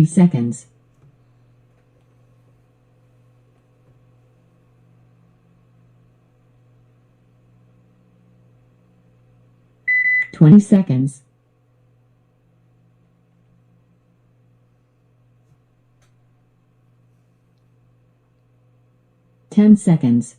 seconds. 20 seconds. 10 seconds.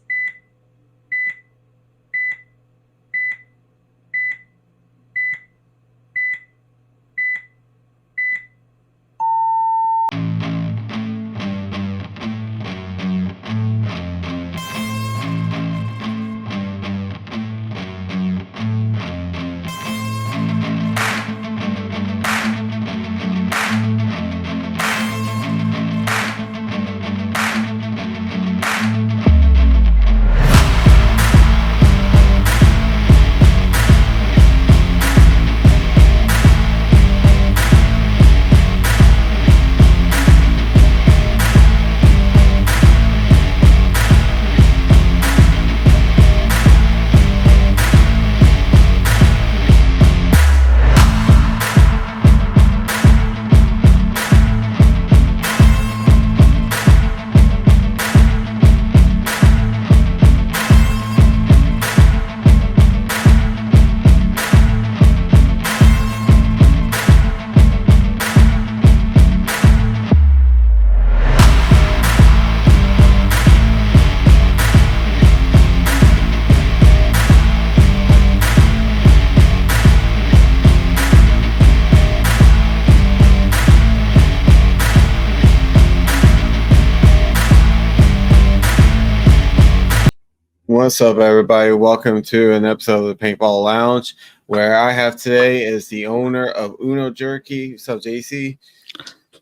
What's up, everybody? Welcome to an episode of the Paintball Lounge, where I have today is the owner of Uno Jerky. What's up, JC?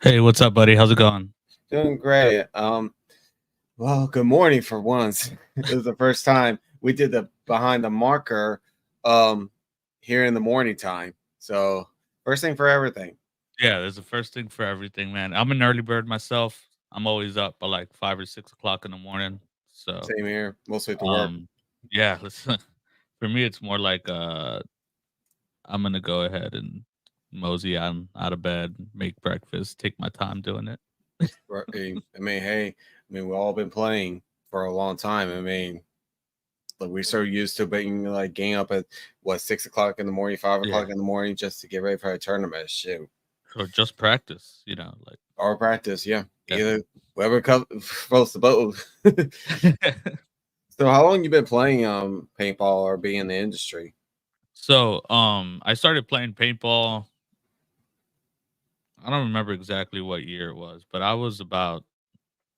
Hey, what's up, buddy? How's it going? Doing great. Well, good morning for once. It was the first time we did the behind the marker here in the morning time. So first thing for everything. Yeah, there's a first thing for everything, man. I'm an early bird myself. I'm always up by like 5 or 6 o'clock in the morning. So, Same here, mostly to work. um, yeah, listen, for me, it's more like I'm gonna go ahead and mosey on out of bed, make breakfast, take my time doing it. Right. We've all been playing for a long time. Like we're so used to being like getting up at 6 o'clock in the morning, 5 o'clock Yeah, in the morning, just to get ready for a tournament. Shoot, or just practice, like our practice, yeah. yeah. Either whoever floats the boat. So, how long you been playing paintball or being in the industry? So, I started playing paintball. I don't remember exactly what year it was, but I was about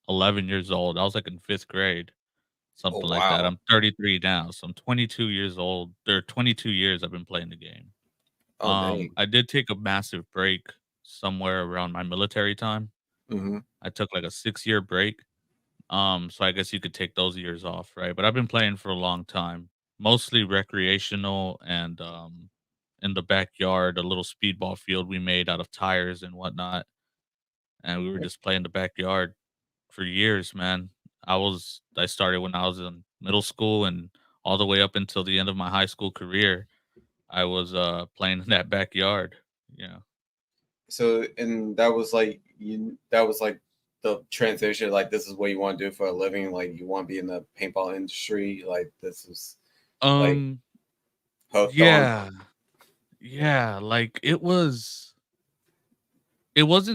11 years old. I was like in fifth grade. Oh Something like that. wow! I'm 33 now, so I'm 22 years old. There are 22 years I've been playing the game. Oh dang! I did take a massive break somewhere around my military time. Mm-hmm. I took like a 6-year break. So I guess you could take those years off, right? But I've been playing for a long time, mostly recreational and in the backyard, a little speedball field we made out of tires and whatnot. And we were just playing the backyard for years, man. I started when I was in middle school and all the way up until the end of my high school career, I was playing in that backyard. Yeah. So, and that was like That was like the transition. Like, this is what you want to do for a living. Like, you want to be in the paintball industry. Like, this is like Um hooked on. yeah. Yeah, like it wasn't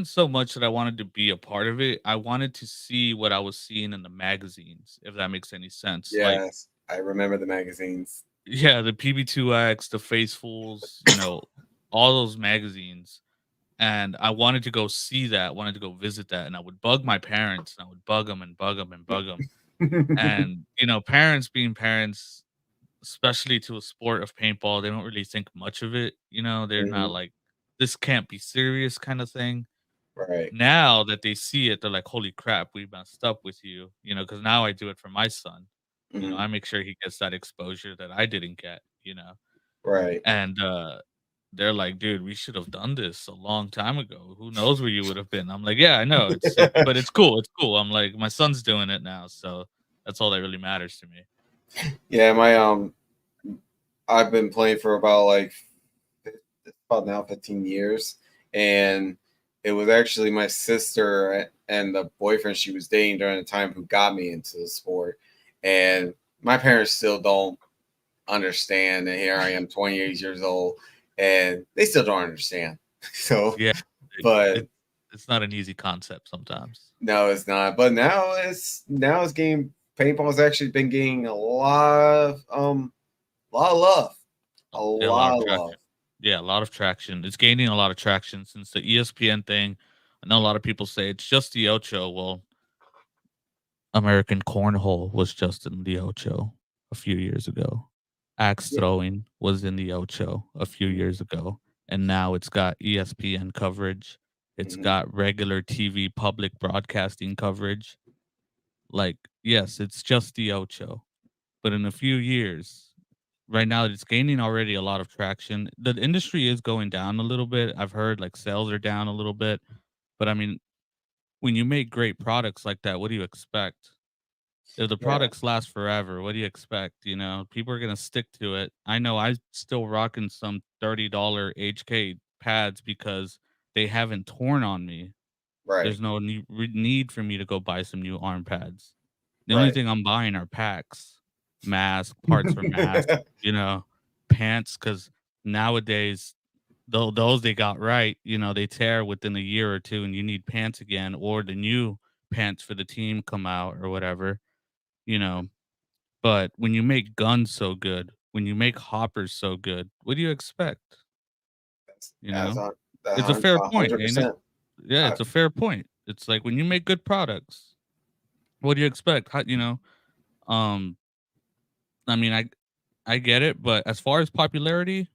so much that I wanted to be a part of it. I wanted to see what I was seeing in the magazines, if that makes any sense. Like, Yes, I remember the magazines. yeah, the PB2X, the Facefuls, all those magazines. And I wanted to go see that, wanted to go visit that, and I would bug my parents, and I would bug them and bug them and bug them. And, parents being parents, especially to a sport of paintball, they don't really think much of it. They're not Hmm. like, this can't be serious kind of thing. Right. Now that they see it, they're like, holy crap, we messed up with you, because now I do it for my son. Hmm. I make sure he gets that exposure that I didn't get. Right. And they're like, dude, we should have done this a long time ago. Who knows where you would have been? I'm like, yeah, I know. But it's cool. It's cool. I'm like, my son's doing it now, so that's all that really matters to me. Yeah, my I've been playing for about like about now 15 years, and it was actually my sister and the boyfriend she was dating during the time who got me into the sport. And my parents still don't understand. And here I am, 28 years old, and they still don't understand. So, Yeah, but it's not an easy concept sometimes. no, it's not. But now it's getting paintball's actually been getting a lot of love. A Yeah, a lot lot of of love. traction. Yeah, a lot of traction. It's gaining a lot of traction since the ESPN thing. I know a lot of people say it's just the Ocho. Well, American Cornhole was just in the Ocho a few years ago. Axe Yeah. throwing was in the Ocho a few years ago, and now it's got ESPN coverage. It's Mhm. got regular TV public broadcasting coverage. Like, yes, it's just the Ocho, but in a few years, right now it's gaining already a lot of traction. The industry is going down a little bit. I've heard like sales are down a little bit, but I mean, when you make great products like that, what do you expect? If the Yeah. products last forever, what do you expect? You know, people are gonna stick to it. I know I'm still rocking some $30 HK pads because they haven't torn on me. Right. There's no need for me to go buy some new arm pads. The only Right. thing I'm buying are packs, mask, parts for masks, you know, pants. Because nowadays, though those they got right, you know, they tear within a year or 2 and you need pants again or the new pants for the team come out or whatever, you know. But when you make guns so good, when you make hoppers so good, what do you expect, you That's know? a It's a fair point, hundred ain't it? percent. Yeah, I it's a fair point. It's like when you make good products, what do you expect? How you know, um, I mean, I get it, but as far as popularity,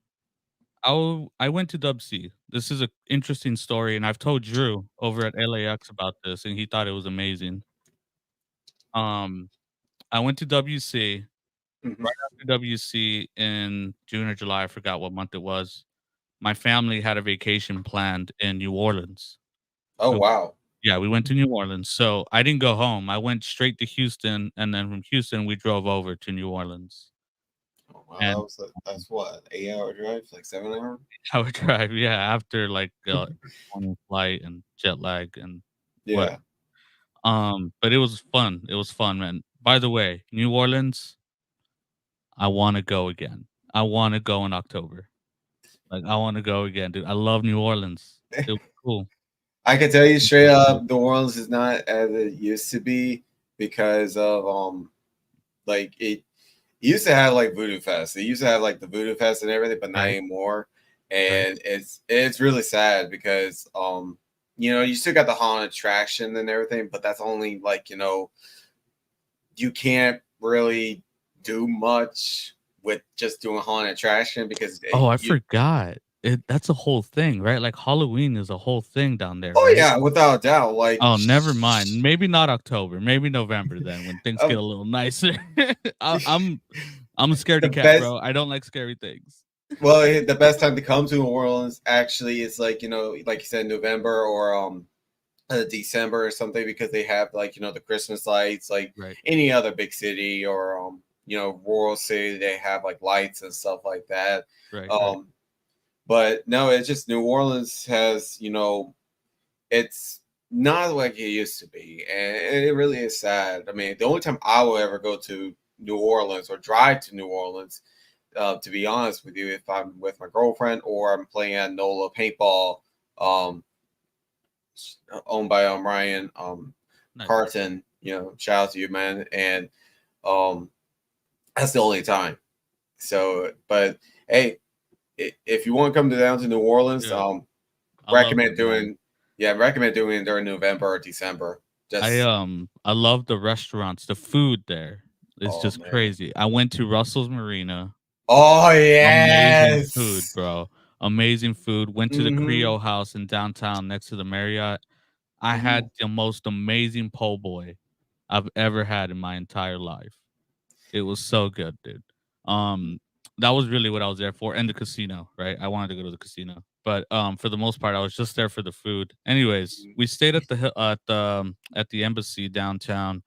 I went to Dub C. This is a interesting story, and I've told Drew over at LAX about this, and he thought it was amazing. Um, I went to WC Mhm. right after WC in June or July. I forgot what month it was. My family had a vacation planned in New Orleans. Oh So wow. yeah, we went to New Orleans. So I didn't go home. I went straight to Houston, and then from Houston we drove over to New Orleans. Oh, wow, And that's what, 8 hour drive, like 7 hour. I would drive, yeah, after like morning flight and jet lag and what. Yeah. But it was fun. It was fun, man. By the way, New Orleans, I want to go again. I want to go in October. Like I want to go again, dude. I love New Orleans. It was cool. I can tell you It straight was cool. up, New Orleans is not as it used to be because of like it used to have like Voodoo Fest. It used to have like the Voodoo Fest and everything, but not Right, anymore. right. And it's really sad because you still got the haunted attraction and everything, but that's only like, you can't really do much with just doing haunted attraction because Oh, I you forgot. That's a whole thing, right? Like Halloween is a whole thing down there, oh right? yeah, without a doubt. Like Oh, never mind. Maybe not October. Maybe November then when things get um, a little nicer. I'm a the scaredy cat, best bro. I don't like scary things. well, the best time to come to New Orleans actually is like, like you said, November or December or something because they have like, the Christmas lights like Right, any other big city or rural city. They have like lights and stuff like that. right, right. Um, but no, it's just New Orleans has, it's not like it used to be, and it really is sad. I mean, the only time I will ever go to New Orleans or drive to New Orleans, to be honest with you, if I'm with my girlfriend or I'm playing at NOLA Paintball, um, owned by Ryan Nice. Carton. Shout out to you, man. And um, that's the only time. So, but hey, if you want to come down to New Orleans, Dude, I love it, recommend man. doing yeah, recommend doing it during November or December. Just I love the restaurants. The food there is oh just man. crazy. I went to Russell's Marina. Oh Amazing food, yes. bro. Amazing food. Went to the Mm-hmm. Creole House in downtown next to the Marriott. I Mm-hmm. had the most amazing po' boy I've ever had in my entire life. It was so good, dude. Um, that was really what I was there for, and the casino, right? I wanted to go to the casino, but for the most part, I was just there for the food. Anyways, we stayed at at the embassy downtown,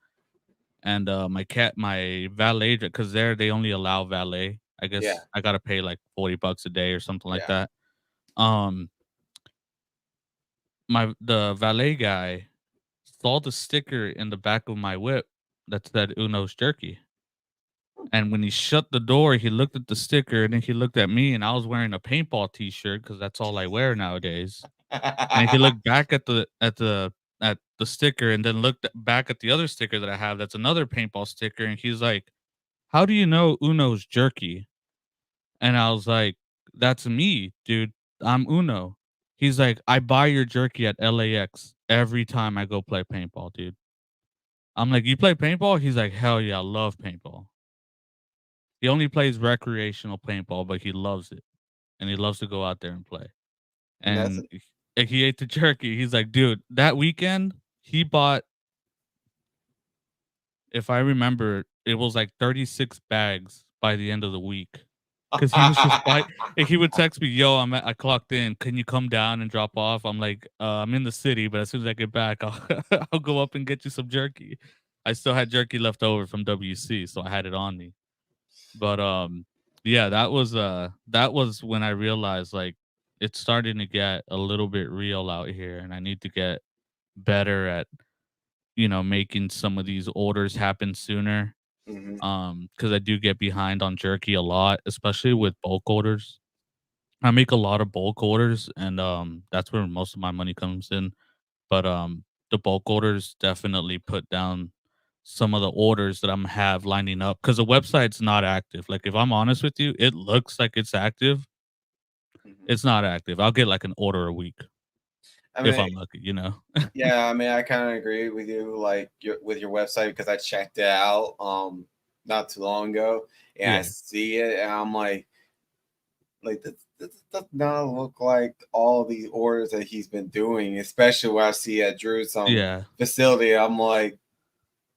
and my valet, because there they only allow valet. I Yeah, guess I gotta pay like $40 a day or something like yeah. that. Um, the valet guy saw the sticker in the back of my whip that said Uno's Jerky. And when he shut the door, he looked at the sticker and then he looked at me and I was wearing a paintball t-shirt because that's all I wear nowadays. And he looked back at the sticker and then looked back at the other sticker that I have that's another paintball sticker and he's like, "How do you know Uno's Jerky?" And I was like, "That's me, dude. I'm Uno." He's like, "I buy your jerky at LAX every time I go play paintball, dude." I'm like, "You play paintball?" He's like, "Hell yeah, I love paintball." He only plays recreational paintball, but he loves it, and he loves to go out there and play. And that's And he ate the jerky. He's like, "Dude, that weekend, he bought, if I remember, it was like 36 bags by the end of the week." 'Cause he was just like he would text me, "Yo, I clocked in. Can you come down and drop off?" I'm like, I'm in the city, but as soon as I get back, I'll I'll go up and get you some jerky." I still had jerky left over from WC, so I had it on me. But, yeah, that was when I realized, like, it's starting to get a little bit real out here, and I need to get better at, making some of these orders happen sooner. mhm, Because I do get behind on jerky a lot, especially with bulk orders. I make a lot of bulk orders, and, that's where most of my money comes in, but, the bulk orders definitely put down some of the orders that I'm have lining up because the website's not active. Like, if I'm honest with you, it looks like it's active. mhm. It's not active. I'll get, like, an order a week I if mean, I'm lucky, you know? yeah, I mean, I kind of agree with you, like with your website, because I checked it out not too long ago, and I Yeah. see it, and I'm like this does not look like all the orders that he's been doing, especially what I see at Drew's Yeah. facility. I'm like,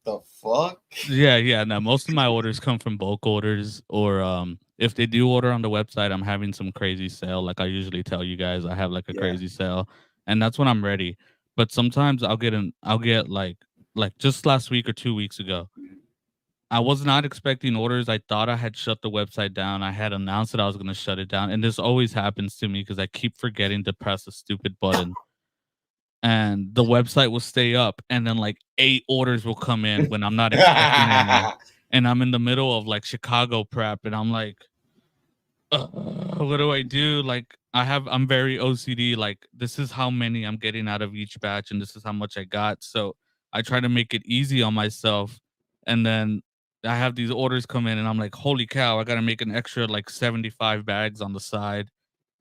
the fuck? Yeah, yeah, no, most of my orders come from bulk orders or, if they do order on the website, I'm having some crazy sale, like I usually tell you guys, I have, like, a Yeah. crazy sale, and that's when I'm ready, but sometimes I'll get, like, just last week or 2 weeks ago, I was not expecting orders, I thought I had shut the website down, I had announced that I was gonna shut it down, and this always happens to me because I keep forgetting to press the stupid button and the website will stay up and then like 8 orders will come in when I'm not expecting any. And I'm in the middle of like Chicago prep and I'm like, what do I do? Like I'm very OCD. Like this is how many I'm getting out of each batch and this is how much I got. So I try to make it easy on myself. And then I have these orders come in and I'm like, holy cow, I gotta make an extra like 75 bags on the side.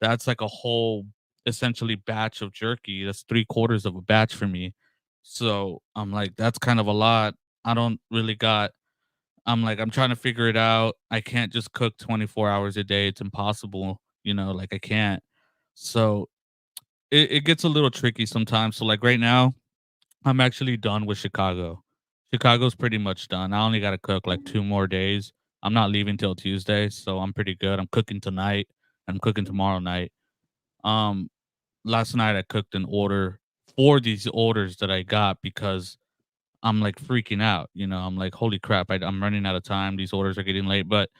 That's like a whole essentially batch of jerky. That's 3/4 of a batch for me. So I'm like, that's kind of a lot. I don't really got I'm like, I'm trying to figure it out. I can't just cook 24 hours a day. It's impossible, like I can't. So it gets a little tricky sometimes. So like right now, I'm actually done with Chicago. Chicago's pretty much done. I only gotta cook like 2 more days. I'm not leaving till Tuesday, so I'm pretty good. I'm cooking tonight. I'm cooking tomorrow night. Um, Last night I cooked an order for these orders that I got because I'm like freaking out. I'm like, holy crap, I'm running out of time. These orders are getting late, but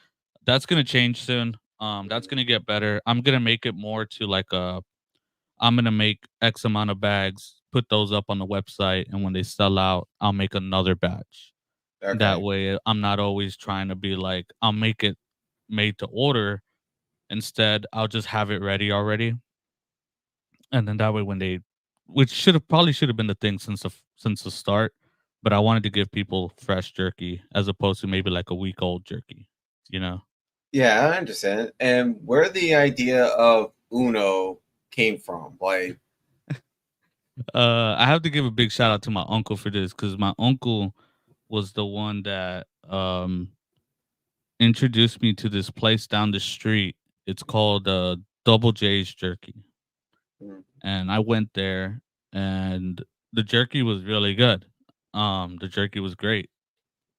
that's gonna change soon. That's gonna get better. I'm gonna make it more to like I'm gonna make X amount of bags, put those up on the website, and when they sell out, I'll make another batch. That Okay. way, I'm not always trying to be like, I'll make it made to order. Instead, I'll just have it ready already, and then that way, which should have been the thing since the start, but I wanted to give people fresh jerky as opposed to maybe like a week old jerky, you know. Yeah, I understand. And where the idea of Uno came from, like, I have to give a big shout out to my uncle for this because my uncle was the one that introduced me to this place down the street. It's called Double J's Jerky, mm, and I went there, and the jerky was really good. The jerky was great,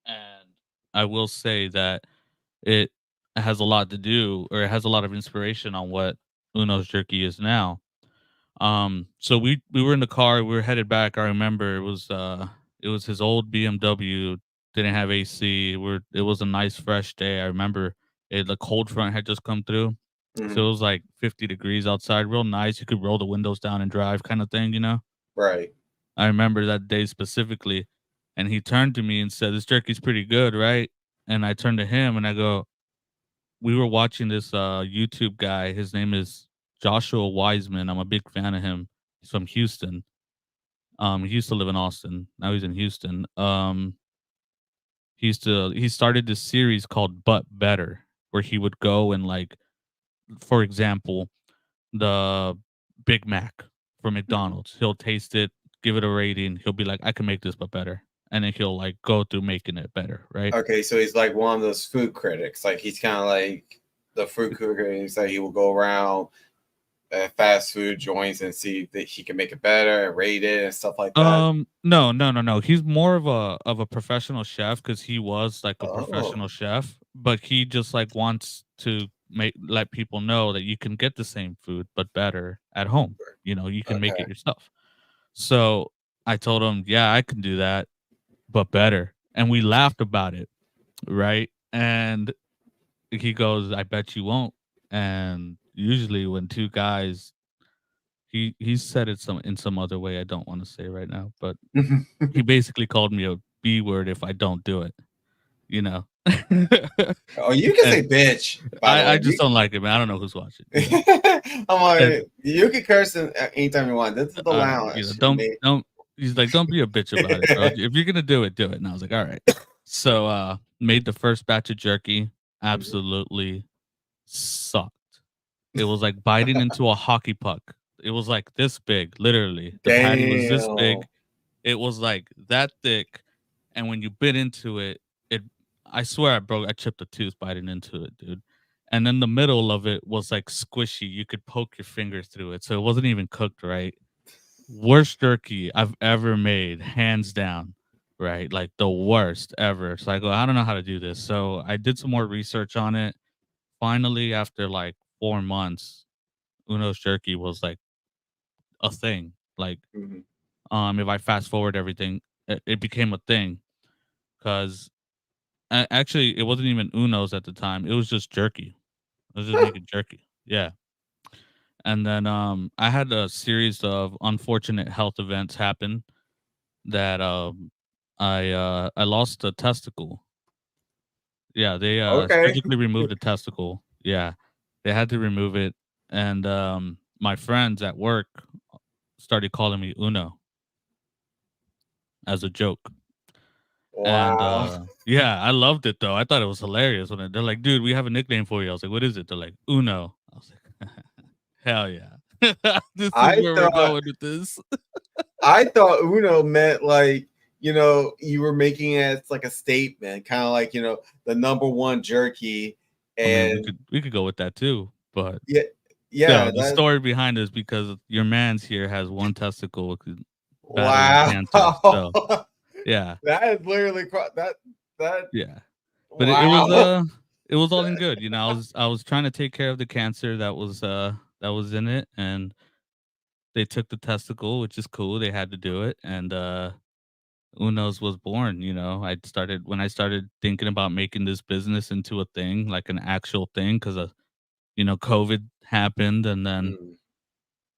and I will say that it has a lot to do, or it has a lot of inspiration on what Uno's Jerky is now. So we were in the car, we were headed back. I remember it was his old BMW, didn't have AC. It was a nice fresh day. I remember the cold front had just come through. Hmm. So it was like 50 degrees outside, real nice. You could roll the windows down and drive kind of thing, you know? Right. I remember that day specifically. And he turned to me and said, "This jerky's pretty good, right?" And I turned to him and I go, "We were watching this YouTube guy. His name is Joshua Wiseman. I'm a big fan of him. He's from Houston. He used to live in Austin. Now he's in Houston. He started this series called But Better, where he would go and like, for example, the Big Mac from Hmm. McDonald's. He'll taste it, give it a rating. He'll be like, I can make this but better. And then he'll like go through making it better, right? Okay, so he's like one of those food critics. Like he's kind of like the food critics that he will go around fast food joints and see that he can make it better and rate it and stuff like that. No, no, no, no. He's more of a professional chef because he was like a Oh, professional chef, but he just like wants to make let people know that you can get the same food but better at home. You know, you can make okay. it yourself. So I told him, yeah, I can do that, but better. And we laughed about it, right? And he goes, I bet you won't. And usually when two guys he said it some in some other way I don't want to say right now, but he basically called me a B word if I don't do it, you know? Oh, you can And say bitch, by the I way. just don't like it, man. I don't know who's watching, you know? I'm And like, you can curse anytime you want. This is the you know, lounge. don't he's like, "Don't be a bitch about it, bro. If you're gonna do it, do it." And I was like, "All right." So, made the first batch of jerky, Mhm. absolutely sucked. It was like biting into a hockey puck. It was like this big, literally. The patty was this Damn. big. It was like that thick, and when you bit into it, it I swear I chipped a tooth biting into it, dude. And then the middle of it was like squishy. You could poke your finger through it, so it wasn't even cooked right. Worst jerky I've ever made, hands down. Right, like the worst ever. So I go, I don't know how to do this. So I did some more research on it. Finally, after like 4 months, Uno's jerky was like a thing. Like, Mhm. if I fast forward everything, it became a thing because actually it wasn't even Uno's at the time. It was just jerky. I was just making jerky. Yeah. And then I had a series of unfortunate health events happen that I lost a testicle. Yeah, they Okay. surgically removed a testicle. Yeah. They had to remove it and my friends at work started calling me Uno as a joke. And, Wow. yeah, I loved it though. I thought it was hilarious when they're like, "Dude, we have a nickname for you." I was like, "What is it?" They're like, "Uno." I was like, "Hell yeah. This is I where we're thought going with this." I thought Uno meant like, you were making it as like a statement, kind of like, the number one jerky. I mean, And we could go with that too, but yeah, no, yeah, the that story behind it is because your man's here has one testicle battling wow. cancer. So, yeah, That is literally that yeah. But wow. it was all in good, you know. I was trying to take care of the cancer that was in it, and they took the testicle, which is cool. They had to do it, and Uno's was born. You know, I started thinking about making this business into a thing, like an actual thing, because COVID happened, and then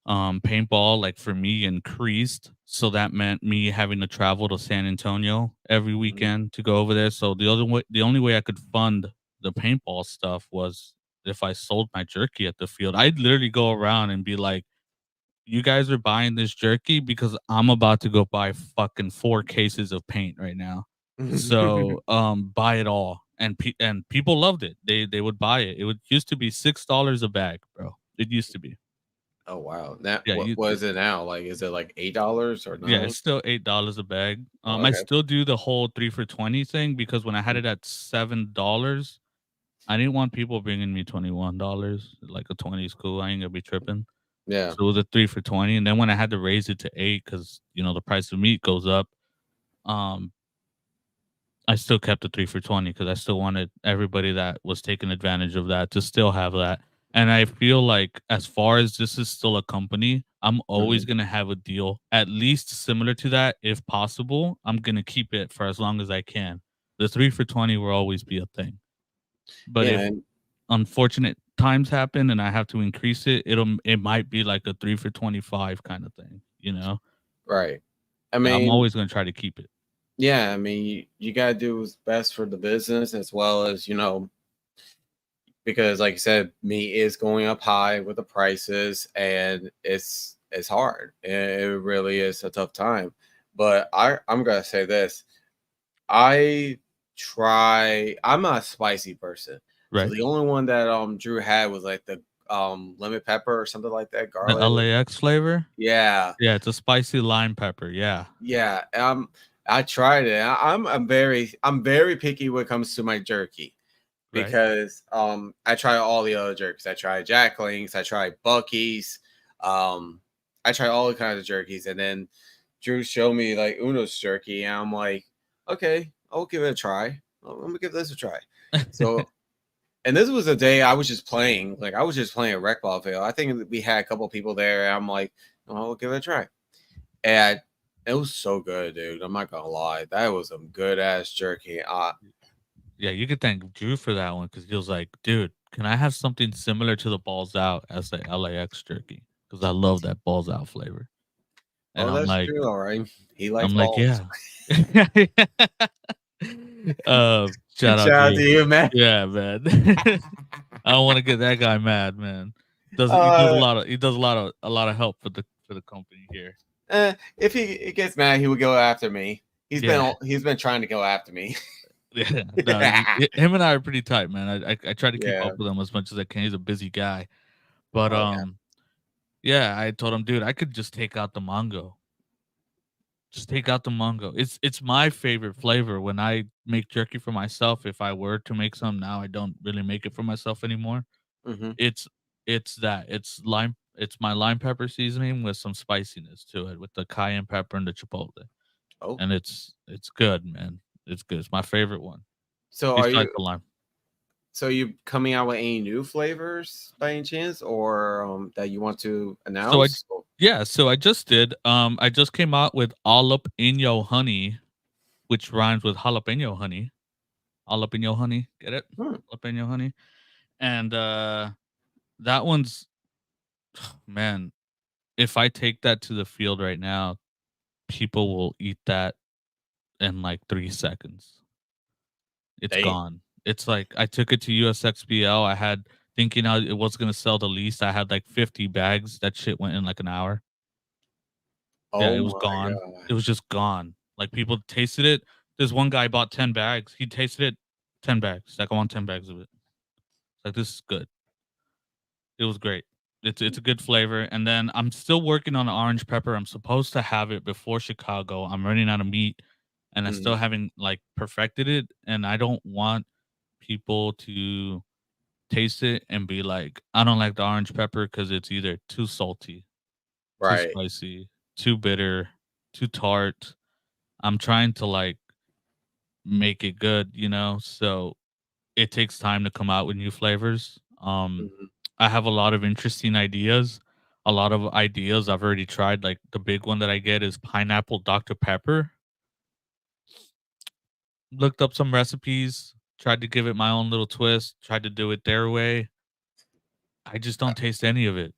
Mm, paintball, like for me, increased. So that meant me having to travel to San Antonio every mhm. weekend to go over there. So the only way I could fund the paintball stuff was if I sold my jerky at the field. I'd literally go around and be like, you guys are buying this jerky because I'm about to go buy fucking 4 cases of paint right now. So, buy it all. And people loved it. They would buy it. It would used to be $6 a bag, bro. It used to be. Oh wow. Now Yeah, what is it now? Like is it like $8 or yeah, 9? it's still $8 a bag. Oh, I okay. still do the whole 3 for 20 thing because when I had it at $7, I didn't want people bringing me $21. Like a 20 is cool. I ain't gonna be tripping. Yeah. So it was a 3 for 20, and then when I had to raise it to 8 because the price of meat goes up, um, I still kept the 3 for 20 because I still wanted everybody that was taking advantage of that to still have that. And I feel like as far as this is still a company, I'm always Mhm. gonna have a deal at least similar to that. If possible, I'm gonna keep it for as long as I can. The 3 for 20 will always be a thing. But Yeah, if man. unfortunate times happen and I have to increase it, it might be like a 3 for 25 kind of thing, you know? Right. I Yeah, I'm mean, always gonna try to keep it. yeah, I mean, you gotta do what's best for the business as well as, because like you said, meat is going up high with the prices and it's hard. It really is a tough time. But I'm gonna say this. I I'm not a spicy person. So Right. the only one that Drew had was like the lemon pepper or something like that, The garlic. LAX flavor? Yeah. Yeah, it's a spicy lime pepper, yeah. Yeah. I tried it. I'm very picky when it comes to my jerky Right. because I try all the other jerkies. I tried Jack Link's, I tried Bucky's, um, I tried all the kinds of jerkies, and then Drew showed me like Uno's jerky, and I'm like, okay, I'll give it a try. Let me give this a try. So, and this was a day I was just playing, like I was just playing Rec Ball Field. I think we had a couple people there, and I'm like, oh, I'll give it a try, and it was so good, dude. I'm not gonna lie, that was some good ass jerky. Yeah, you could thank Drew for that one because he was like, "Dude, can I have something similar to the balls out as the LAX jerky? Because I love that balls out flavor." And Oh, that's true. All right, he likes I'm like, balls. "Yeah." Shout out Shout out to Drew. you, man. Yeah, man. I don't want to get that guy mad, man. Uh, He does a lot of help for the company here. if he gets mad, he would go after me. Yeah. He's been trying to go after me. Yeah, no, him and I are pretty tight, man. I try to keep Yeah. up with him as much as I can. He's a busy guy, but Oh yeah. yeah, I told him, dude, I could just take out the mango. Just take out the mango. It's my favorite flavor when I make jerky for myself. If I were to make some now, I don't really make it for myself anymore. Hmm. It's it's lime. It's my lime pepper seasoning with some spiciness to it, with the cayenne pepper and the chipotle, Oh, and it's good, man. It's good. It's my favorite one so besides the lime. you coming out with any new flavors by any chance, or that you want to So I announce? Yeah, so I just did. I just came out with jalapeno honey, which rhymes with jalapeno honey. Jalapeno honey, get it? Hmm. Jalapeno honey, and that one's man. If I take that to the field right now, people will eat that in like 3 seconds. It's Dang. gone. It's like I took it to USXBL. I had thinking it was gonna sell the least. I had like 50 bags. That shit went in like an hour. Yeah, Oh it was my gone. god. It was just gone. Like, people tasted it. This one guy bought 10 bags. He tasted it, 10 bags. Like, I want 10 bags of it. Like, this is good. It was great. It's a good flavor. And then I'm still working on the orange pepper. I'm supposed to have it before Chicago. I'm running out of meat, and I still Mhm. haven't, like, perfected it, and I don't want people to taste it and be like, "I don't like the orange pepper because it's either too salty, too Right. spicy, too bitter, too tart." I'm trying to, like, make it good, you know? So it takes time to come out with new flavors. Mhm. I have a lot of interesting ideas. A lot of ideas I've already tried. Like, the big one that I get is pineapple Dr. Pepper. Looked up some recipes, tried to give it my own little twist, tried to do it their way. I just don't taste any of it.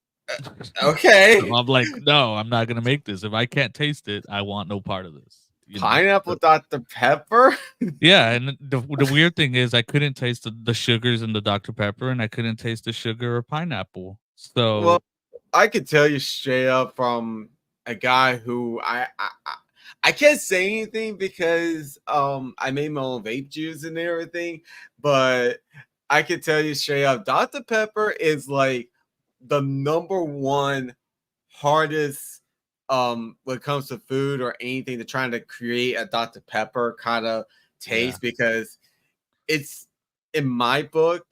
So Okay. I'm like, no, I'm not gonna make this. If I can't taste it, I want no part of this. You know? Pineapple Dr. Pepper. Yeah, and the weird thing is I couldn't taste the sugars in the Dr. Pepper, and I couldn't taste the sugar or pineapple. Well, So I could tell you straight up from a guy who I can't say anything because I made my own vape juice and everything, but I could tell you straight up, Dr. Pepper is like the number one hardest when it comes to food or anything to trying to create a Dr. Pepper kind of yeah, taste because it's in my book,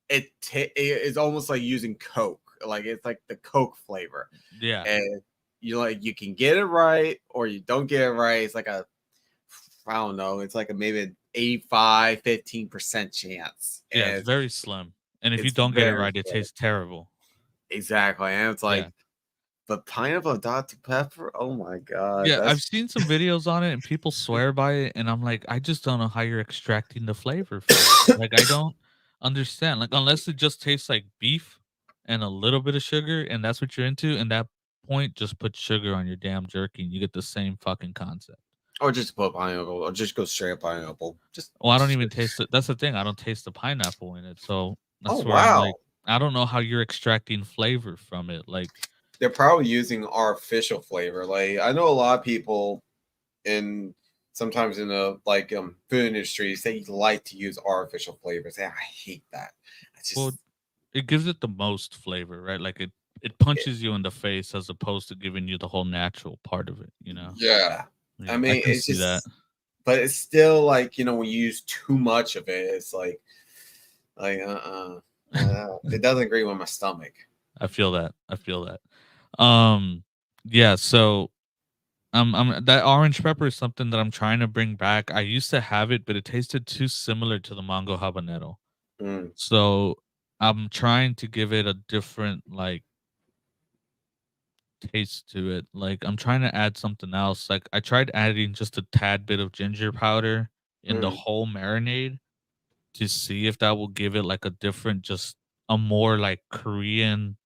it is almost like using Coke. Like it's like the Coke flavor. yeah, And you can get it right or you don't get it right. It's like I don't know, it's like a maybe an 85, 15% chance. yeah. It's And very slim, and if you it's don't get it very right, it slow. tastes terrible. Exactly. And it's Yeah, like the pineapple Dr. Pepper. Oh my god. yeah. I've That's seen some videos on it, and people swear by it, and I'm like, I just don't know how you're extracting the flavor from it. Like, I don't. understand. Like, unless it just tastes like beef and a little bit of sugar, and that's what you're into, and that point, just put sugar on your damn jerky, and you get the same fucking concept. Or just put pineapple, or just go straight up pineapple. Well, I don't even taste it. That's the thing. I don't taste the pineapple in it, so Oh that's where I'm wow, like, I don't know how you're extracting flavor from it. Like, they're probably using artificial flavor. Like I know a lot of people in sometimes in the food industries they like to use artificial flavors. And I hate that. I well, just it gives it the most flavor, right? Like it it, punches you in the face as opposed to giving you the whole natural part of it. You know? yeah. I Yeah, I mean, can it's see that. just, but it's still like when you use too much of it, it's like it doesn't agree with my stomach. I feel that. I feel that. Um, yeah. So that orange pepper is something that I'm trying to bring back. I used to have it, but it tasted too similar to the mango habanero. Mm, So I'm trying to give it a different like taste to it. Like I'm trying to add something else. Like I tried adding just a tad bit of ginger powder in the mm, whole marinade to see if that will give it like a different, just a more like Korean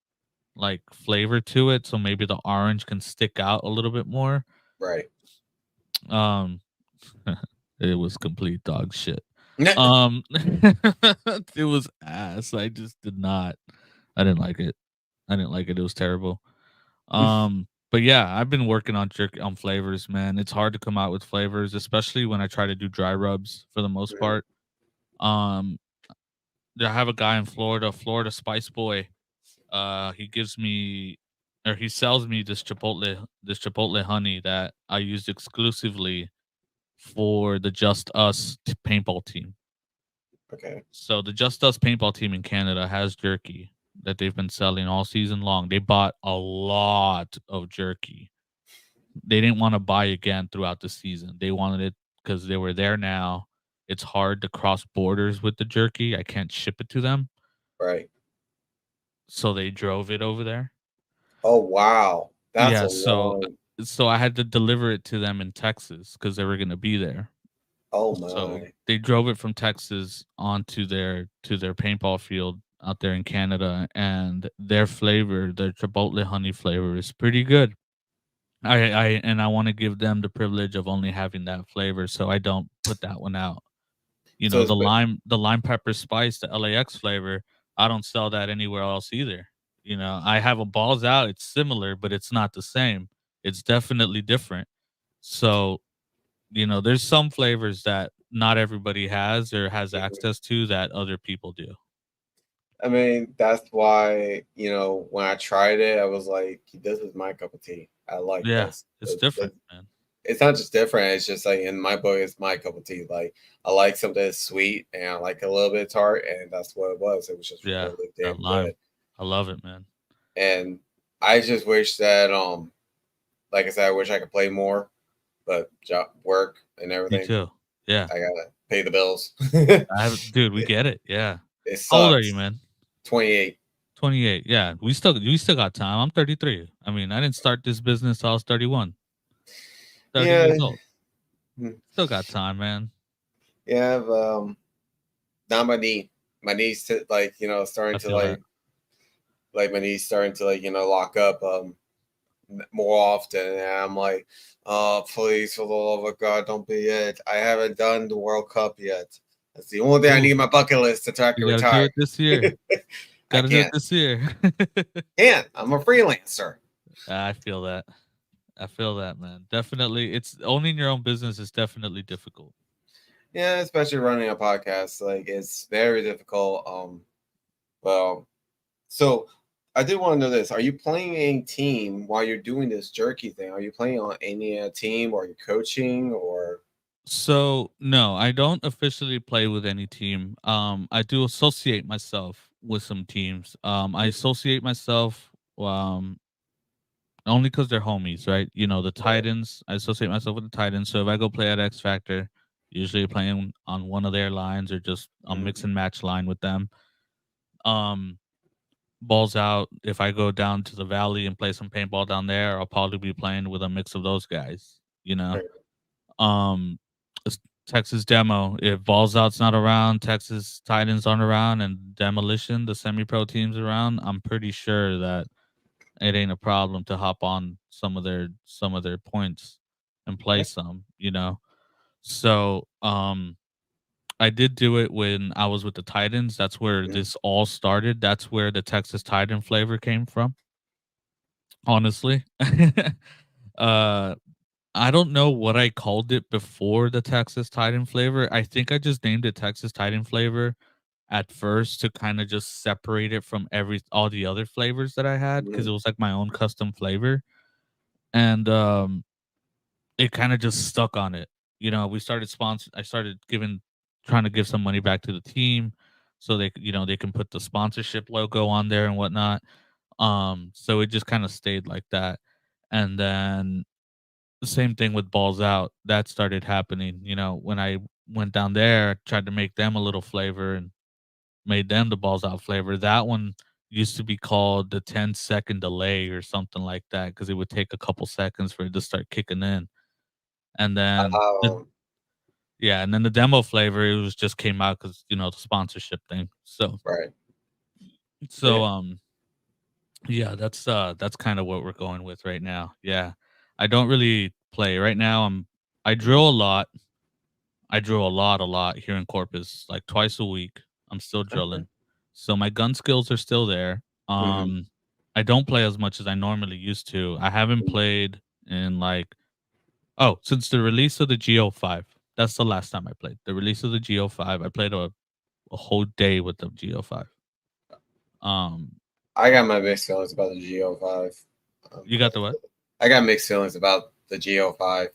like flavor to it. So maybe the orange can stick out a little bit more. right. Um, it was complete dog shit. It was ass. I just did not. I didn't like it. I didn't like it. It was terrible. But yeah, I've been working on jerky on flavors, man. It's hard to come out with flavors, especially when I try to do dry rubs for the most Mm, part. Um, I have a guy in Florida, Florida Spice Boy. He gives me, or he sells me this chipotle honey that I used exclusively for the Just Us paintball team. okay. So the Just Us paintball team in Canada has jerky that they've been selling all season long. They bought a lot of jerky. They didn't want to buy again throughout the season. They wanted it because they were there now. It's hard to cross borders with the jerky. I can't ship it to them. Right. So they drove it over there. Oh wow, that's a Yeah, so long. I had to deliver it to them in Texas because they were gonna be there. Oh So my. they drove it from Texas onto their paintball field out there in Canada, and their flavor, their chipotle honey flavor, is pretty good. I want to give them the privilege of only having that flavor, so I don't put that one out. You So know, it's the lime pepper spice, the LAX flavor, I don't sell that anywhere else either. You know, I have a balls out, it's similar, but it's not the same. It's definitely different. So, you know, there's some flavors that not everybody has or has mhm. access to that other people do. I mean, that's why when I tried it, I was like, "This is my cup of tea. I like Yeah, this." it's different, man. It's not just different. It's just like in my book, it's my cup of tea. Like I like something that's sweet and I like a little bit tart, and that's what it was. It was just Yeah, really that damn lime. good. I love it, man. And I just wish that like I said, I wish I could play more, but job work and Me everything, too. Yeah. I gotta pay the bills. it, I have dude, we get it. Yeah. it How old are you, sucks. man? 28. 28. Yeah. We still got time. I'm 33. I mean, I didn't start this business till I was 31. 30 Yeah, years old. hmm, Still got time, man. yeah. Now my knees starting I to feel that. my knees starting to lock up more often, and I'm like, oh please, for the love of God, don't be it. I haven't done the World Cup yet. That's the only thing I Ooh, need on my bucket list to I can you gotta do retire. it this year. I Gotta do it can't. this year. Can't. I'm a freelancer. I feel that. I feel that, man. Definitely. It's owning your own business is definitely difficult. Yeah, especially running a podcast. Like it's very difficult. Well, so I did want to know this. Are you playing a team while you're doing this jerky thing? Are you playing on any team or are you coaching or So no, I don't officially play with any team. I do associate myself with some teams. I associate myself only because they're homies, right? You know, the right? Titans. I associate myself with the Titans. So if I go play at X Factor, usually playing on one of their lines or just a Mhm. mix and match line with them. Um, balls out. If I go down to the valley and play some paintball down there, I'll probably be playing with a mix of those guys. You know, Right. um, Texas Demo. If Balls Out's not around, Texas Titans aren't around, and Demolition, the semi-pro teams around, I'm pretty sure that it ain't a problem to hop on some of their points and play some, you know. So I did do it when I was with the Titans. That's where Mhm. this all started. That's where the Texas Titan flavor came from, honestly. uh I don't know what I called it before the Texas Titan flavor. I think I just named it Texas Titan flavor at first to kind of just separate it from all the other flavors that I had because it Mhm. was like my own custom flavor. And it kind of just stuck on it. You know, we started sponsor I started giving trying to give some money back to the team so they can put the sponsorship logo on there and whatnot. So it just kind of stayed like that. And then the same thing with Balls Out. That started happening, when I went down there, tried to make them a little flavor and made them the Balls Out flavor. That one used to be called the 10-second delay or something like that because it would take a couple seconds for it to start kicking in. And then Um, the demo flavor, it was just came out because the sponsorship thing. So right. so Yeah. yeah, that's kind of what we're going with right now. Yeah. I don't really play. Right now I drill a lot. I drill a lot here in Corpus, like twice a week. I'm still Okay. drilling. So my gun skills are still there. Mhm. I don't play as much as I normally used to. I haven't played in since the release of the Go5. That's the last time I played. The release of the Go5. I played a whole day with the Go5. Um, I got my mixed feelings about the Go5. Um, you got the what? I got mixed feelings about the Go5.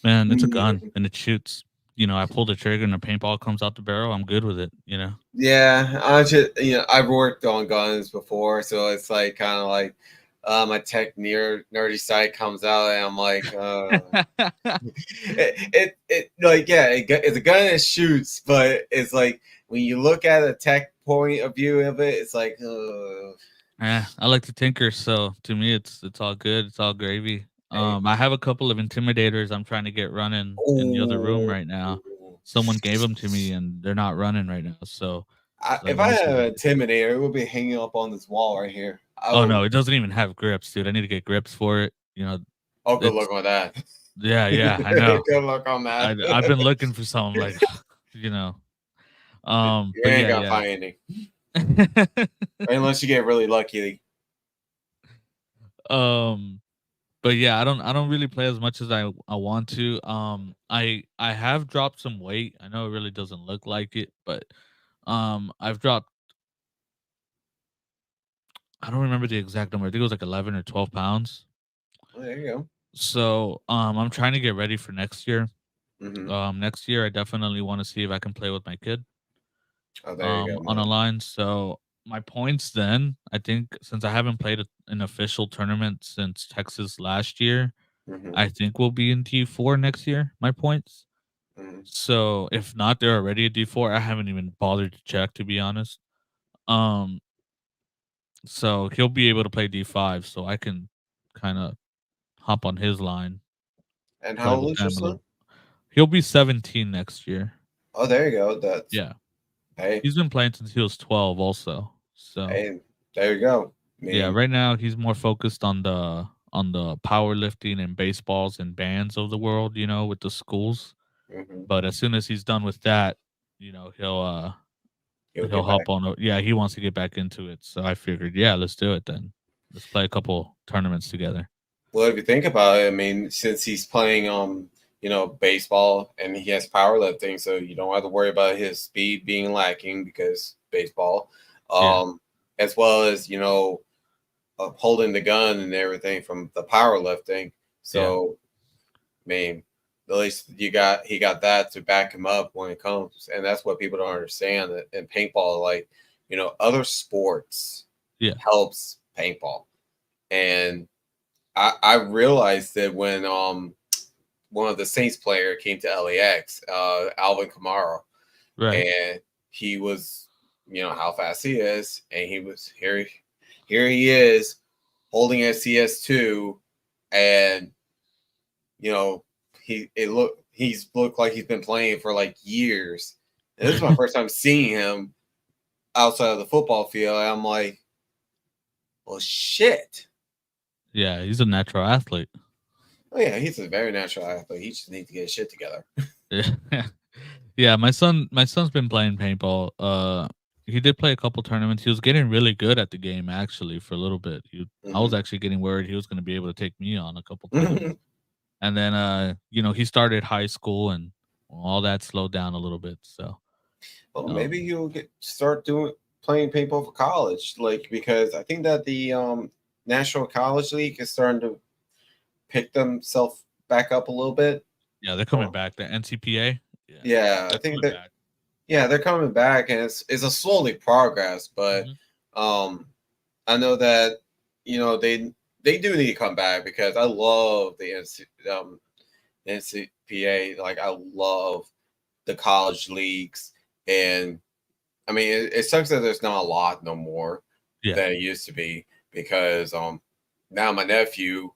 Man, it's a gun and it shoots. I pull the trigger and the paintball comes out the barrel. I'm good with it. Yeah, I just I've worked on guns before, so it's like kind of like my nerdy side comes out, and I'm like, it like yeah, it's a gun that shoots, but it's like when you look at a tech point of view of it, it's like, Yeah, I like to tinker, so to me it's all good. It's all gravy. hey, I have a couple of intimidators I'm trying to get running in the other room oh. right now. Someone gave them to me and they're not running right now. So If let I me see had if I an can. Intimidator, it would be hanging up on this wall right here. Oh no, it doesn't even have grips, dude. I need to get grips for it. Oh, good It's luck with that. yeah, I know. Good luck on that. I've been looking for some like you know. You But ain't yeah, gonna yeah. find any unless you get really lucky. um But yeah, I don't really play as much as I want to. I have dropped some weight. I know it really doesn't look like it, but I've dropped. I don't remember the exact number. I think it was like 11 or 12 pounds. Oh, there you go. So I'm trying to get ready for next year. Hmm. Next year I definitely want to see if I can play with my kid Oh, there you go, on a man. line. So my points then, I think since I haven't played an official tournament since Texas last year, Hmm. I think we'll be in D4 next year. My points. Hmm. So if not, they're already a D4. I haven't even bothered to check, to be honest. Um, so he'll be able to play D5, so I can kind of hop on his line, And how play old with is your them a son? little. He'll be 17 next year. Oh, there you go. That's Yeah, hey, he's been playing since he was 12, also. So hey, there you go. I yeah, mean, right now he's more focused on the powerlifting and baseballs and bands of the world, with the schools. hmm, But as soon as he's done with that, he'll he'll he'll get back. hop on. Yeah, he wants to get back into it. So I figured, yeah, let's do it then. Let's play a couple tournaments together. Well, if you think about it, I mean, since he's playing baseball and he has powerlifting, so you don't have to worry about his speed being lacking because baseball, Yeah, um, as well as holding the gun and everything from the powerlifting. yeah, So, I mean, at least he got that to back him up when it comes, and that's what people don't understand. That in paintball, like other sports yeah, helps paintball, and I realized that when one of the Saints player came to LAX, Alvin Kamara, right, and he was how fast he is, and he was here he is holding a CS2, and you know he's looked like he's been playing for like years. And this is my first time seeing him outside of the football field. And I'm like, well, shit. Yeah, he's a natural athlete. Oh yeah, he's a very natural athlete. He just needs to get his shit together. Yeah. Yeah, my son's been playing paintball. He did play a couple tournaments. He was getting really good at the game actually for a little bit. I was actually getting worried he was going to be able to take me on a couple times. And then he started high school and all that slowed down a little bit. So Well, maybe he'll start playing paintball for college, like because I think that the National College League is starting to pick themselves back up a little bit. yeah, they're coming back. The NCPA. Yeah, I think that. Yeah, they're coming back, and it's a slowly progress, but I know that they do need to come back because I love the NCPA. Like I love the college leagues, and I mean it sucks that there's not a lot no more than it used to be because now my nephew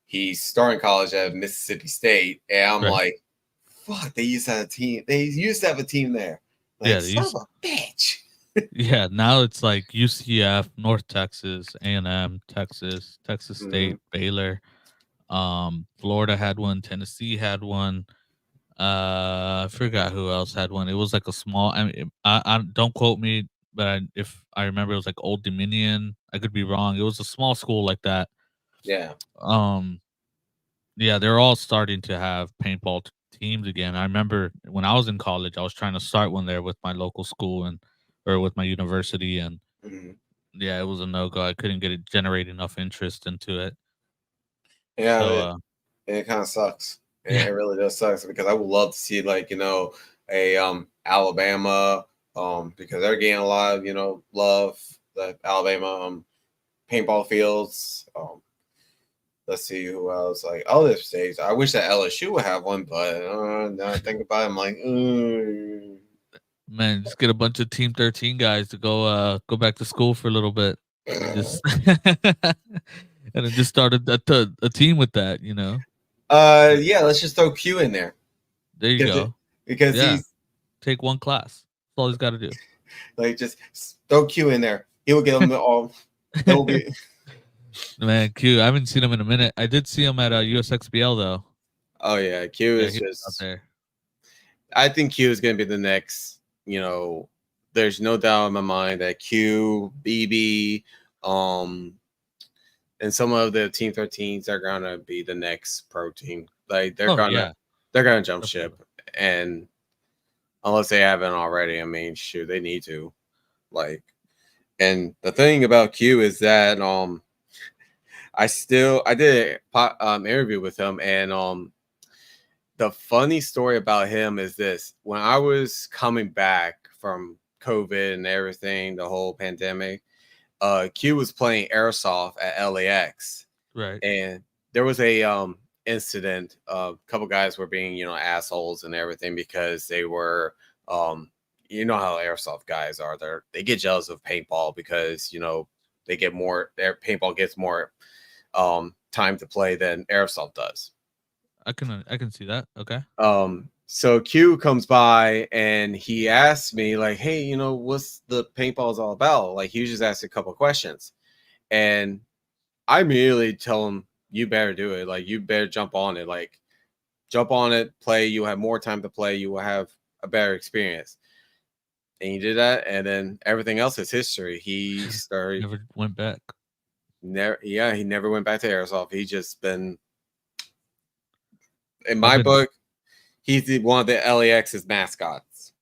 he's starting college at Mississippi State, and I'm like, fuck, they used to have a team. They used to have a team there. Like, son of a bitch. Yeah, now it's like UCF, North Texas, A&M, Texas State, Baylor. Florida had one, Tennessee had one. I forgot who else had one. It was like a small. I mean, I don't quote me, but if I remember, it was like Old Dominion. I could be wrong. It was a small school like that. Yeah. Yeah, they're all starting to have paintball teams again. I remember when I was in college, I was trying to start one there with my local school or with my university, and yeah, it was a no go. I couldn't generate enough interest into it. Yeah, so, it kind of sucks. It really does suck because I would love to see like a Alabama because they're getting a lot of love, the Alabama paintball fields. Let's see who else. Like other states, I wish that LSU would have one, but now I think about it, I'm like, man, just get a bunch of Team 13 guys to go back to school for a little bit, and just and then just started a team with that, Yeah, let's just throw Q in there. There you go. Because he's take one class. That's all he's got to do. Like just throw Q in there. He will get them all. He'll be. Man, Q. I haven't seen him in a minute. I did see him at USXBL though. Oh yeah, Q is just out there. I think Q is going to be the next. There's no doubt in my mind that Q, BB, and some of the Team 13s are going to be the next pro team. Like they're gonna jump ship, and unless they haven't already, I mean, shoot, they need to. Like, and the thing about Q is that I did an interview with him, and the funny story about him is this: when I was coming back from COVID and everything, the whole pandemic, Q was playing airsoft at LAX, right? And there was a incident. A couple guys were being assholes and everything because they were you know how airsoft guys are. They get jealous of paintball because they get more. Their paintball gets more time to play than airsoft does. I can see that. Okay. So Q comes by and he asks me like, hey, what's the paintballs all about? Like he just asked a couple questions, and I immediately tell him, you better do it. Like you better jump on it. Like jump on it, play. You have more time to play. You will have a better experience. And he did that, and then everything else is history. He started never went back. He never went back to airsoft. He just been, in my book, he's one of the LAX's mascots.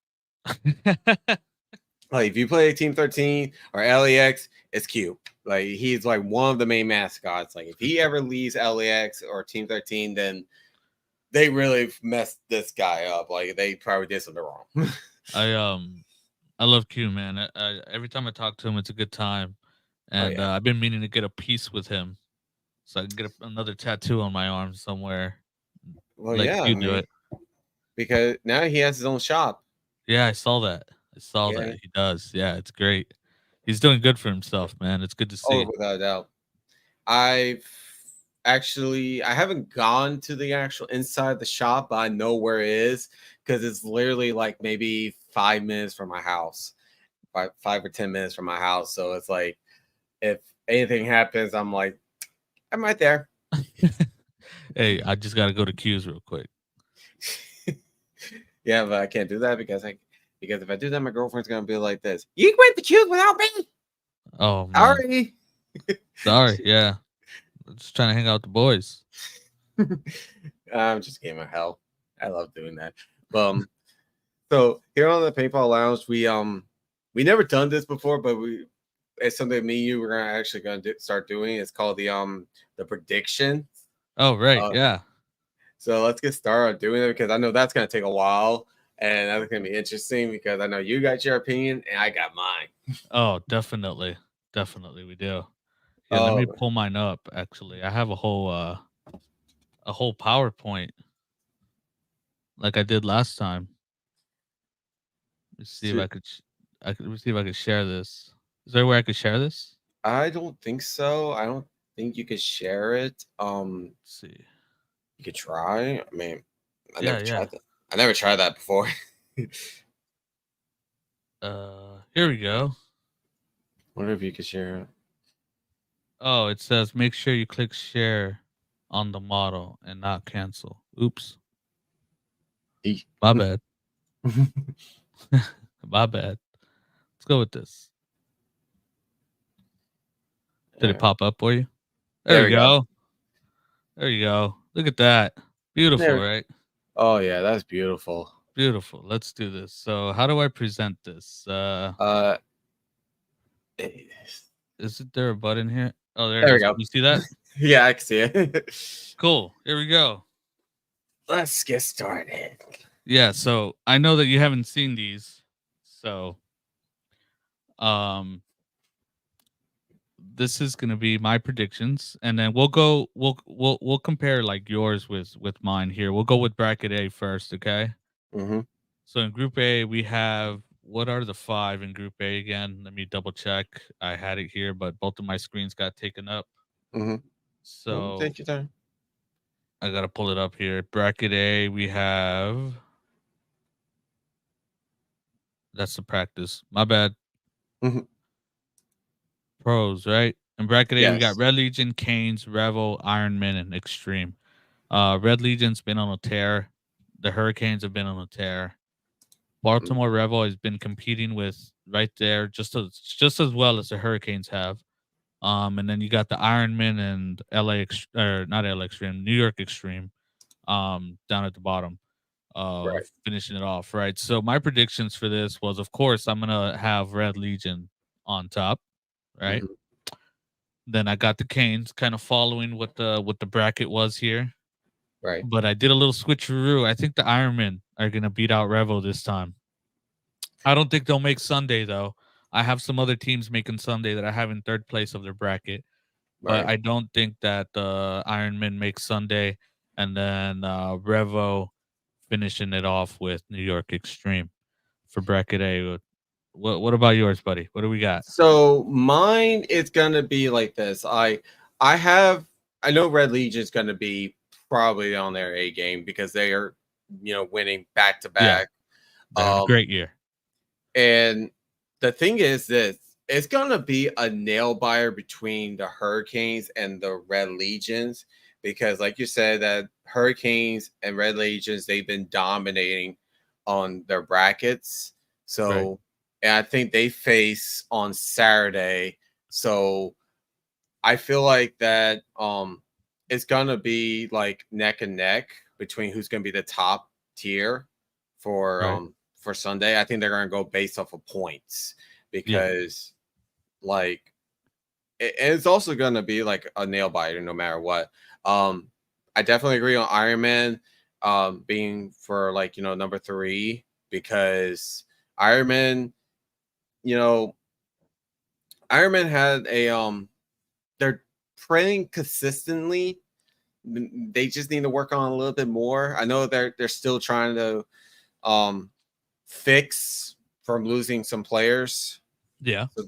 Like if you play Team 13 or LAX, it's Q. Like he's like one of the main mascots. Like if he ever leaves LAX or Team 13, then they really messed this guy up. Like they probably did something wrong. I love Q, man. Every time I talk to him, it's a good time, and I've been meaning to get a piece with him, so I can get another tattoo on my arm somewhere. Well, Q do it because now he has his own shop. Yeah, I saw that. That he does. Yeah, it's great. He's doing good for himself, man. It's good to see. Oh, without a doubt. I've actually I haven't gone to the actual inside the shop, but I know where it is because it's literally like maybe 5 minutes from my house, 5 or 10 minutes from my house. So it's like if anything happens, I'm like, I'm right there. Hey, I just gotta go to Q's real quick. Yeah, but I can't do that because if I do that, my girlfriend's gonna be like this. You went to choose without me. Oh man, Sorry. sorry. Yeah, just trying to hang out with the boys. I'm just giving hell. I love doing that. So here on the Paintball Lounge, we never done this before, but it's something me and you we're gonna start doing. It's called the prediction. Oh right, Uh, yeah. so let's get started on doing it because I know that's gonna take a while and that's gonna be interesting because I know you got your opinion and I got mine. Oh, definitely, definitely, we do. Yeah, let me Oh, pull mine up. Actually, I have a whole PowerPoint like I did last time. Let's see if shoot. I could. Let me see if I could share this. Is there a way I could share this? I don't think so. I don't think you could share it. Let's see. You could try. I mean, I Yeah, never yeah. tried that. I never tried that before. Here we go. Wonder if you could share it. Oh, it says make sure you click share on the model and not cancel. Oops, Eek. my bad. My bad. Let's go with this. Did it Alright, pop up for you? There there we we go. go. There you go. Look at that. Beautiful, There. right? Oh yeah, that's beautiful. Beautiful. Let's do this. So, how do I present this? Uh, eh, Isn't there a button here? Oh, there it there we is. go. You see that? Yeah, I can see it. Cool. Here we go. Let's get started. Yeah, so I know that you haven't seen these. So, um this is going to be my predictions and then we'll compare like yours with mine here. We'll go with bracket A first, okay? Mm-hmm. So in group A, we have what are the 5 in group A again? Let me double check. I had it here, but both of my screens got taken up. Mm-hmm. Oh, So take your time. I got to pull it up here. Bracket A, we have that's the practice. My bad. Mm-hmm. Pros, right? In bracket A, we got Yes. Red Legion, Canes, Revel, Iron Man, and Extreme. Red Legion's been on a tear. The Hurricanes have been on a tear. Mm, Baltimore Revel has been competing with right there just as well as the Hurricanes have. And then you got the Ironman and or not LA Extreme, New York Extreme, down at the bottom, right. finishing it off. Right. So my predictions for this was, of course, I'm gonna have Red Legion on top. Right. Mm-hmm. Then I got the Canes, kind of following what the bracket was here. Right. But I did a little switcheroo. I think the Ironmen are gonna beat out Revo this time. I don't think they'll make Sunday though. I have some other teams making Sunday that I have in third place of their bracket, but Right. I don't think that Ironman makes Sunday, and then Revo finishing it off with New York Extreme for bracket A. What about yours, buddy? What do we got? So mine is gonna be like this. I have I know Red Legion's gonna be probably on their A game because they are, winning back to Yeah, back. they're having a Um, great year. and the thing is this it's gonna be a nail biter between the Hurricanes and the Red Legions because like you said that Hurricanes and Red Legions they've been dominating on their brackets. Right. So and I think they face on Saturday. So I feel like that it's gonna be like neck and neck between who's gonna be the top tier Right. for Sunday. I think they're gonna go based off of points Yeah. because like it's also gonna be like a nail biter no matter what. Um I definitely agree on Iron Man being for like number 3 because Iron Man, you know, Iron Man had a they're playing consistently. They just need to work on a little bit more. I know they're still trying to um fix from losing some players. Yeah. So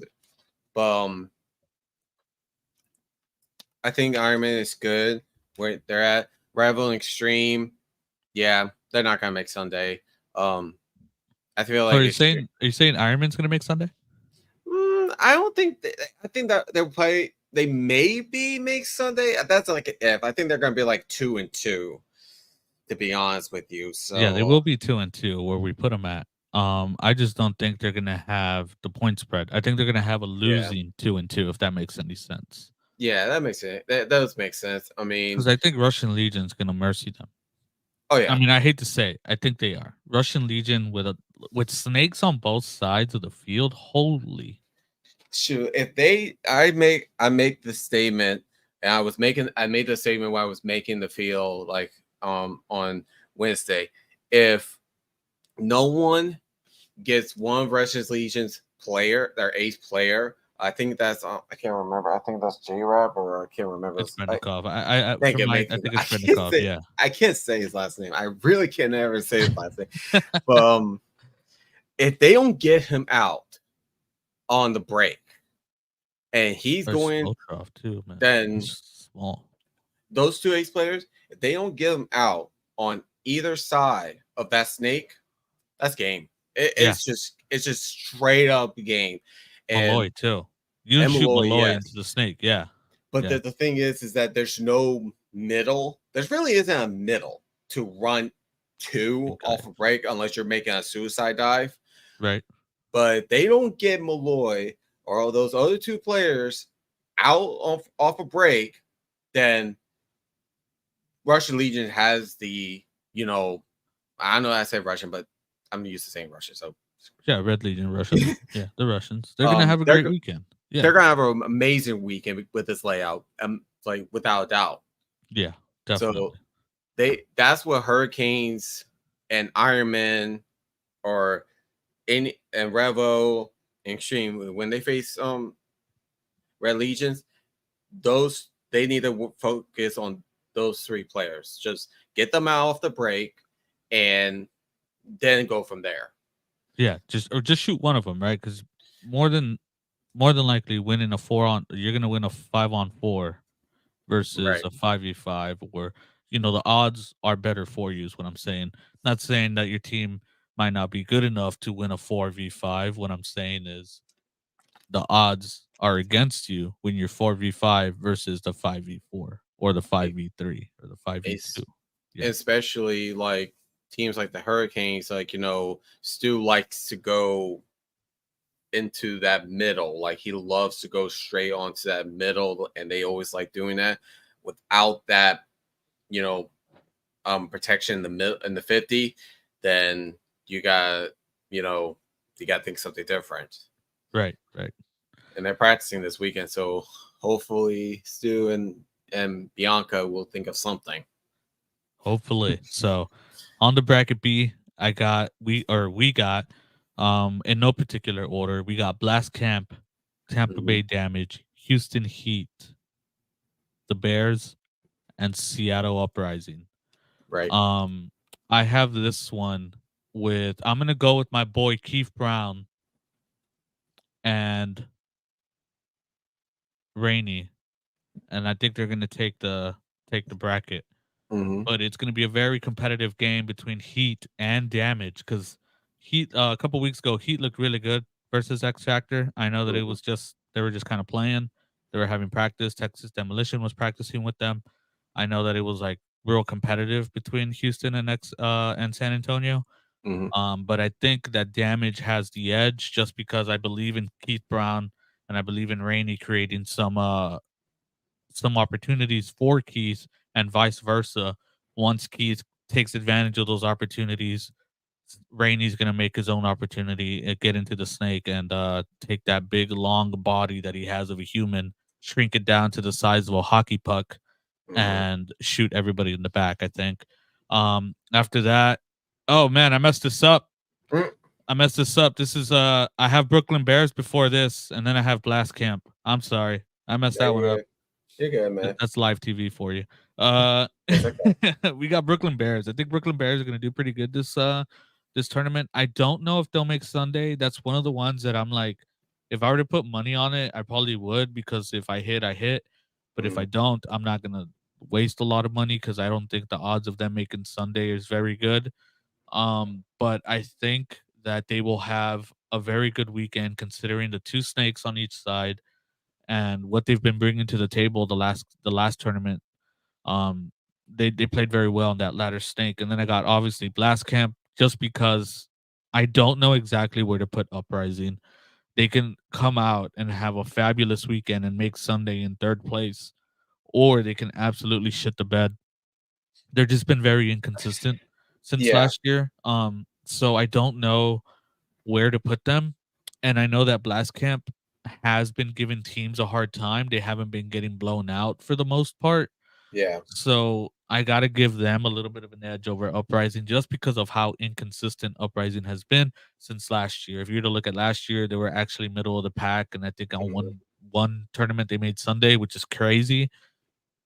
but I think Iron Man is good where they're at. Rebel and Extreme, yeah, they're not gonna make Sunday. I feel So like Extreme. are you saying Iron Man's gonna make Sunday? I don't think. I think that they'll play. They maybe make Sunday. That's like an if. I think they're gonna be like 2-2. To be honest with you, Yeah, they so will be 2-2 where we put them at. I just don't think they're gonna have the point spread. I think they're gonna have a yeah, losing 2-2, if that makes any sense. yeah, that makes sense. That does make sense. I Because mean, I think Russian Legion's gonna mercy them. oh I yeah, mean, I hate to say it, I think they are. Russian Legion with snakes on both sides of the field. Holy, shoot. If I make the statement, and I made the statement while I was making the field like on Wednesday. If no one gets one of Russia's Legion's player, their ace player. I think that's I can't remember. I think that's J Rap or I can't remember. it's Brennikov. Thank you, I think it's I can't Brennikov. say Yeah, I can't say his last name. I really can never say his last name. But if they don't get him out on the break and he's or going, Slotrov too, man. then He's small. those two ace players, if they don't get him out on either side of that snake, that's game. Yeah, It's just straight up game. And Malloy too. You can shoot Malloy, Malloy into yes. the snake. Yeah, But yeah. the thing is that there's no middle. There really isn't a middle to run two Okay. off a break unless you're making a suicide dive. Right. But they don't get Malloy or all those other two players out off a break, then Russian Legion has the, I know I say Russian, but I'm used to saying Russian. So Yeah, Red Legion, Russia. Yeah, the Russians. They're gonna have a great weekend. Yeah, they're gonna have an amazing weekend with this layout, like without a doubt. yeah, definitely. So that's what Hurricanes and Iron Man or any and Revo and Extreme when they face Red Legions, those they need to focus on those three players. Just get them out off the break and then go from there. Yeah, just shoot one of them, right? Because more than likely, winning a 4 on, you're gonna win a 5-on-4 versus Right. a 5v5, or the odds are better for you. Is what I'm saying. Not saying that your team might not be good enough to win a 4v5. What I'm saying is the odds are against you when you're 4v5 versus the 5v4 or the 5v3 or the 5v2. Yeah. Especially like teams like the Hurricanes, like Stu likes to go into that middle. Like he loves to go straight onto that middle, and they always like doing that. Without that, protection in the 50, then you got to think something different. Right. And they're practicing this weekend, so hopefully Stu and Bianca will think of something. Hopefully. So on the bracket B, we got in no particular order. We got Blast Camp, Tampa Bay Damage, Houston Heat, the Bears, and Seattle Uprising. Right. I have this one I'm gonna go with my boy Keith Brown and Rainey, and I think they're gonna take the bracket. But it's going to be a very competitive game between Heat and Damage because Heat a couple weeks ago Heat looked really good versus X Factor. I know that they were just kind of playing. They were having practice. Texas Demolition was practicing with them. I know that it was like real competitive between Houston and San Antonio. But I think that Damage has the edge just because I believe in Keith Brown and I believe in Rainey creating some opportunities for Keith and vice versa. Once Keith takes advantage of those opportunities, Rainey's going to make his own opportunity, get into the snake and take that big, long body that he has of a human, shrink it down to the size of a hockey puck, and shoot everybody in the back, I think. After that, oh man, I messed this up. This is I have Brooklyn Bears before this, and then I have Blast Camp. I'm sorry. I messed that one up. You're good, man. That's live TV for you. We got Brooklyn Bears. I think Brooklyn Bears are going to do pretty good this tournament. I don't know if they'll make Sunday. That's one of the ones that I'm like, if I were to put money on it, I probably would because if I hit, I hit. But if I don't, I'm not gonna waste a lot of money because I don't think the odds of them making Sunday is very good. But I think that they will have a very good weekend considering the two snakes on each side and what they've been bringing to the table the last tournament. Um, they played very well in that ladder snake, and then I got obviously Blast Camp just because I don't know exactly where to put Uprising. They can come out and have a fabulous weekend and make Sunday in third place, or they can absolutely shit the bed. They've just been very inconsistent since Yeah, last year. So I don't know where to put them. And I know that Blast Camp has been giving teams a hard time. They haven't been getting blown out for the most part. yeah, So I got to give them a little bit of an edge over Uprising just because of how inconsistent Uprising has been since last year. If you were to look at last year, they were actually middle of the pack, and I think on mhm. one tournament they made Sunday, which is crazy,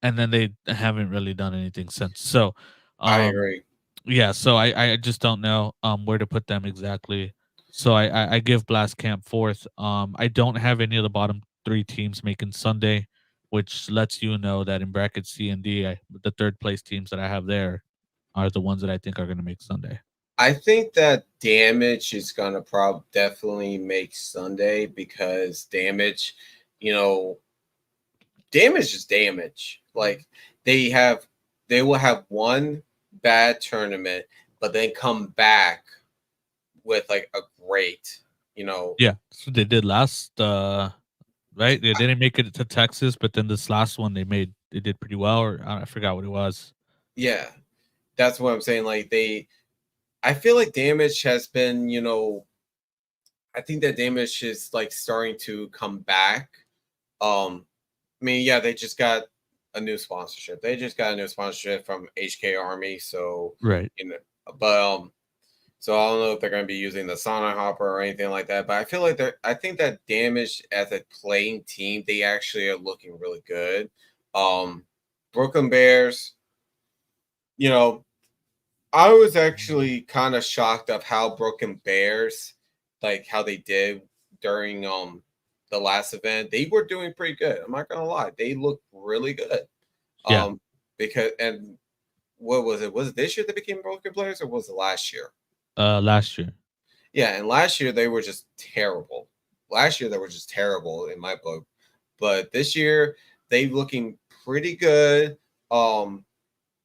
and then they haven't really done anything since. So, I um, agree. yeah, so I just don't know where to put them exactly. So I give Blast Camp fourth. I don't have any of the bottom three teams making Sunday, which lets you know that in bracket C and D, the third place teams that I have there are the ones that I think are going to make Sunday. I think that Damage is gonna definitely make Sunday because Damage, you know, Damage is Damage. Like they will have one bad tournament, but then come back with like a great, you know, Yeah, so they did last, right? They didn't make it to Texas, but then this last one they did pretty well, or I forgot what it was. yeah. That's what I'm saying. Like I feel like Damage has been, I think that Damage is like starting to come back. I mean, yeah, they just got a new sponsorship. They just got a new sponsorship from HK Army, so Right. you know, but so I don't know if they're going to be using the Sonic Hopper or anything like that. But I feel like I think that Damage as a playing team, they actually are looking really good. Um, Brooklyn Bears, you know, I was actually kind of shocked of how Brooklyn Bears, like how they did during the last event. They were doing pretty good. I'm not gonna lie, they looked really good. Yeah. Um, because and what was it? Was it this year they became Brooklyn Bears or was it last year? Last year. Yeah, and last year they were just terrible. Last year they were just terrible in my book. But this year they looking pretty good. Um,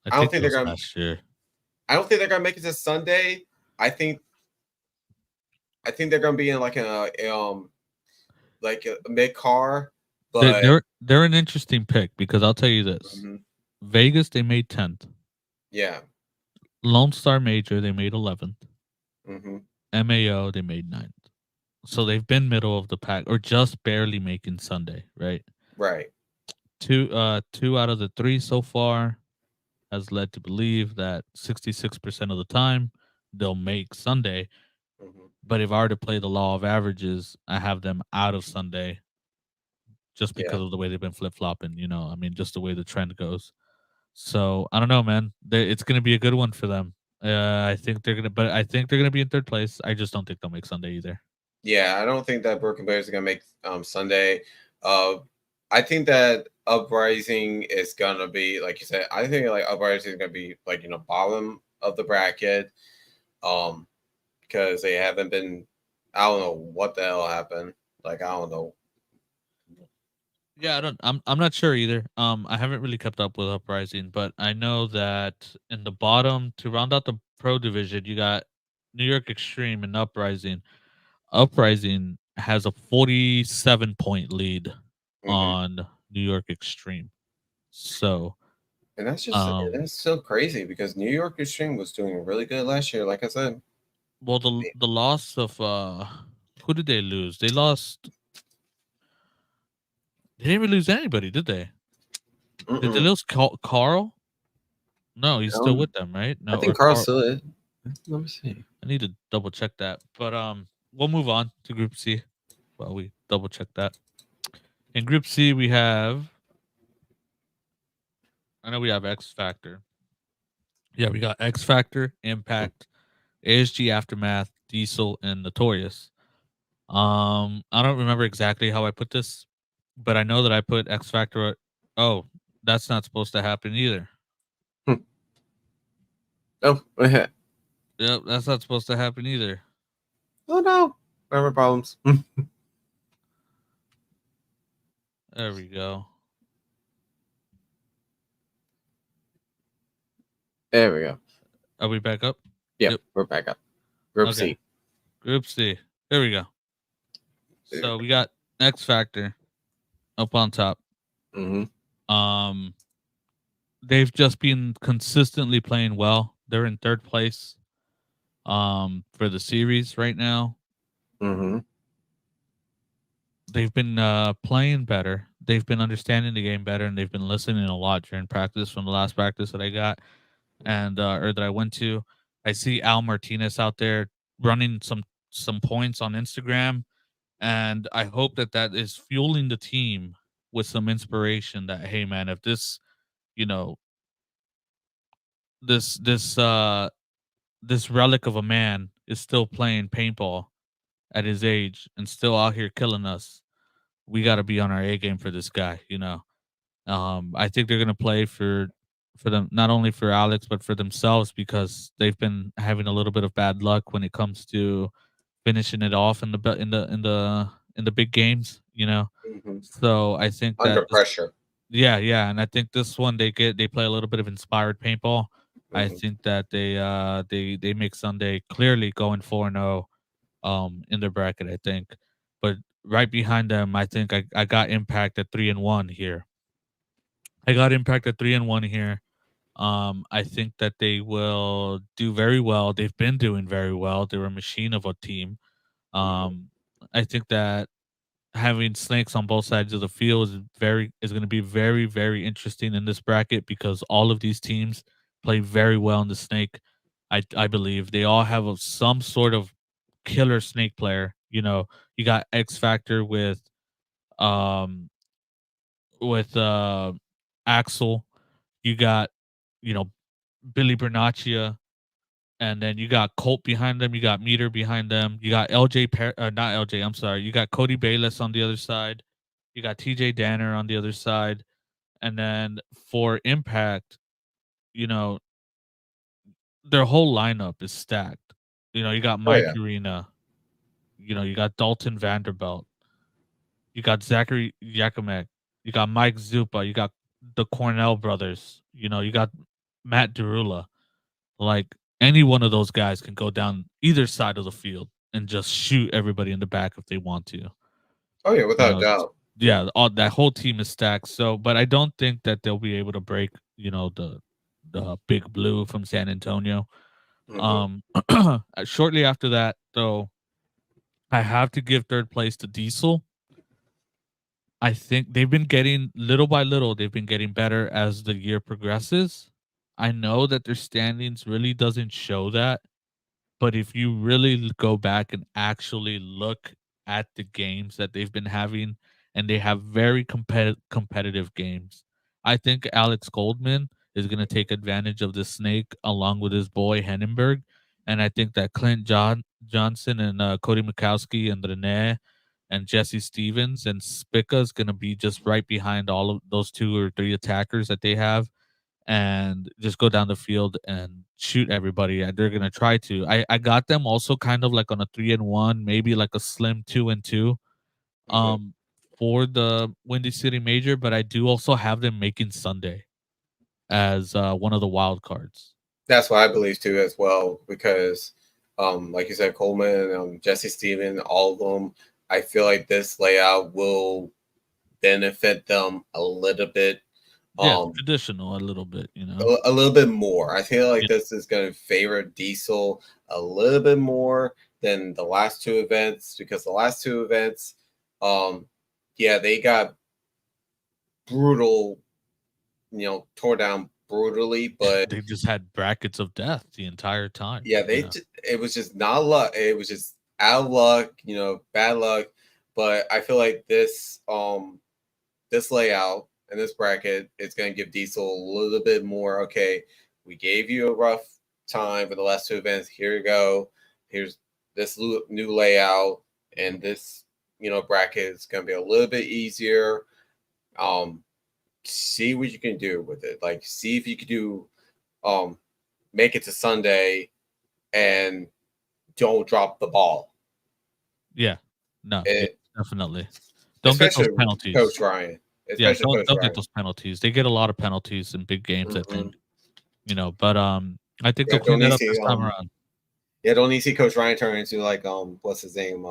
I I don't think think it they're was gonna. last year. I don't think they're gonna make it to Sunday. I think. I think they're gonna be in like a mid car, They're but they're they're an interesting pick because I'll tell you this: mhm, Vegas they made 10th, yeah, Lone Star Major they made 11th, hmm MAO they made 9th. So they've been middle of the pack or just barely making Sunday, right? right, Two out of the three so far has led to believe that 66% of the time they'll make Sunday. hmm But if I were to play the law of averages, I have them out of Sunday just yeah, because of the way they've been flip flopping. I mean, just the way the trend goes. So I don't know, man. It's going to be a good one for them. I think they're gonna be in third place. I just don't think they'll make Sunday either. yeah. I don't think that Brooklyn Bears are gonna make Sunday. Uh, I think that Uprising is gonna be like you said. I think like Uprising is gonna be like bottom of the bracket. Um, because they haven't been. I don't know what the hell happened. Like I don't know. Yeah, I don't. I'm not sure either. I haven't really kept up with Uprising, but I know that in the bottom to round out the pro division, you got New York Extreme and Uprising. Uprising has a 47-point lead hmm on New York Extreme. So, And um, that's so crazy because New York Extreme was doing really good last year. Like I said. well, the loss of who did they lose? They lost. They didn't even lose anybody, did they? Did they Mm-mm. lose Carl? No, he's still with them, right? I No, or think Carl Carl. still is. Let me see. I need to double check that. But we'll move on to Group C while we double check that. In Group C, we have. I know we have X Factor. Yeah, we got X Factor, Impact, ASG Aftermath, Diesel, and Notorious. I don't remember exactly how I put this, but I know that I put X Factor Oh, that's not supposed to happen either. Oh, Yep, that's not supposed to happen either. oh no, never problems. There we go. There we go. Are we back up? Yep, Yep. we're back up. Group Okay. C. Group C. There we go. So we got X Factor up on top. Mm-hmm. They've just been consistently playing well. They're in third place for the series right now. Mm-hmm. They've been playing better. They've been understanding the game better, and they've been listening a lot during practice from the last practice that I got and or that I went to. I see Al Martinez out there running some points on Instagram, and I hope that that is fueling the team with some inspiration. That hey, man, if this, you know, this relic of a man is still playing paintball at his age and still out here killing us, we got to be on our A game for this guy. I think they're gonna play for them, not only for Alex but for themselves, because they've been having a little bit of bad luck when it comes to finishing it off in the in the big games. Mm-hmm. So I think that Under pressure. yeah, and I think this one they play a little bit of inspired paintball. I Mm-hmm. think that they make Sunday clearly going 4-0 in their bracket, I think. But right behind them, I think I got Impact at 3-1 here. I got Impact at 3-1 here. I think that they will do very well. They've been doing very well. They're a machine of a team. Mm-hmm. Um, I think that having snakes on both sides of the field is going to be very very interesting in this bracket, because all of these teams play very well in the snake. I believe they all have some sort of killer snake player. You got X Factor um with Axel. You got you know Billy Bernaccia, and then you got Colt behind them. You got Meter behind them. You got not LJ. I'm sorry. You got Cody Bayless on the other side. You got TJ Danner on the other side. And then for Impact, you know, their whole lineup is stacked. You got Oh Mike yeah. Arena. You got Dalton Vanderbilt. You got Zachary Yakimek. You got Mike Zupa. You got the Cornell brothers. You got Matt Derula. Like, any one of those guys can go down either side of the field and just shoot everybody in the back if they want to. Oh yeah, You without a know, doubt. yeah, that whole team is stacked. So, but I don't think that they'll be able to break, the Big Blue from San Antonio. Mm-hmm. Shortly after that, though, I have to give third place to Diesel. I think they've been getting little by little, they've been getting better as the year progresses. I know that their standings really doesn't show that. But if you really go back and actually look at the games that they've been having, and they have very competitive games, I think Alex Goldman is going to take advantage of the snake along with his boy Hennenberg. And I think that Johnson and Cody Mikowski and Rene and Jesse Stevens and Spica is going to be just right behind all of those two or three attackers that they have, and just go down the field and shoot everybody. And they're gonna try to. I got them also kind of like on a 3-1, maybe like a slim 2-2, Mm-hmm. um, for the Windy City Major. But I do also have them making Sunday as one of the wild cards. That's what I believe too as well, because like you said, Coleman, Jesse Steven, all of them, I feel like this layout will benefit them a little bit. Yeah, Um traditional a little bit. a little bit more. I feel like Yeah, this is going to favor Diesel a little bit more than the last two events, because the last two events, um, yeah, they got brutal, tore down brutally, but they just had brackets of death the entire time. yeah, it was just not luck. It was just out of luck, bad luck. But I feel like this layout and this bracket is going to give Diesel a little bit more. Okay, we gave you a rough time for the last two events. Here you go. Here's this new layout, and this bracket is going to be a little bit easier. Um, see what you can do with it. Like, see if you could do, make it to Sunday, and don't drop the ball. Yeah. No, yeah, It, definitely. Don't get those especially penalties. Coach Ryan. Yeah, Especially Coach don't get Ryan. those penalties. They get a lot of penalties in big games, I think. But I think Yeah, they'll clean don't that need up to this time around. Yeah, don't need to see Coach Ryan turn into like what's his name?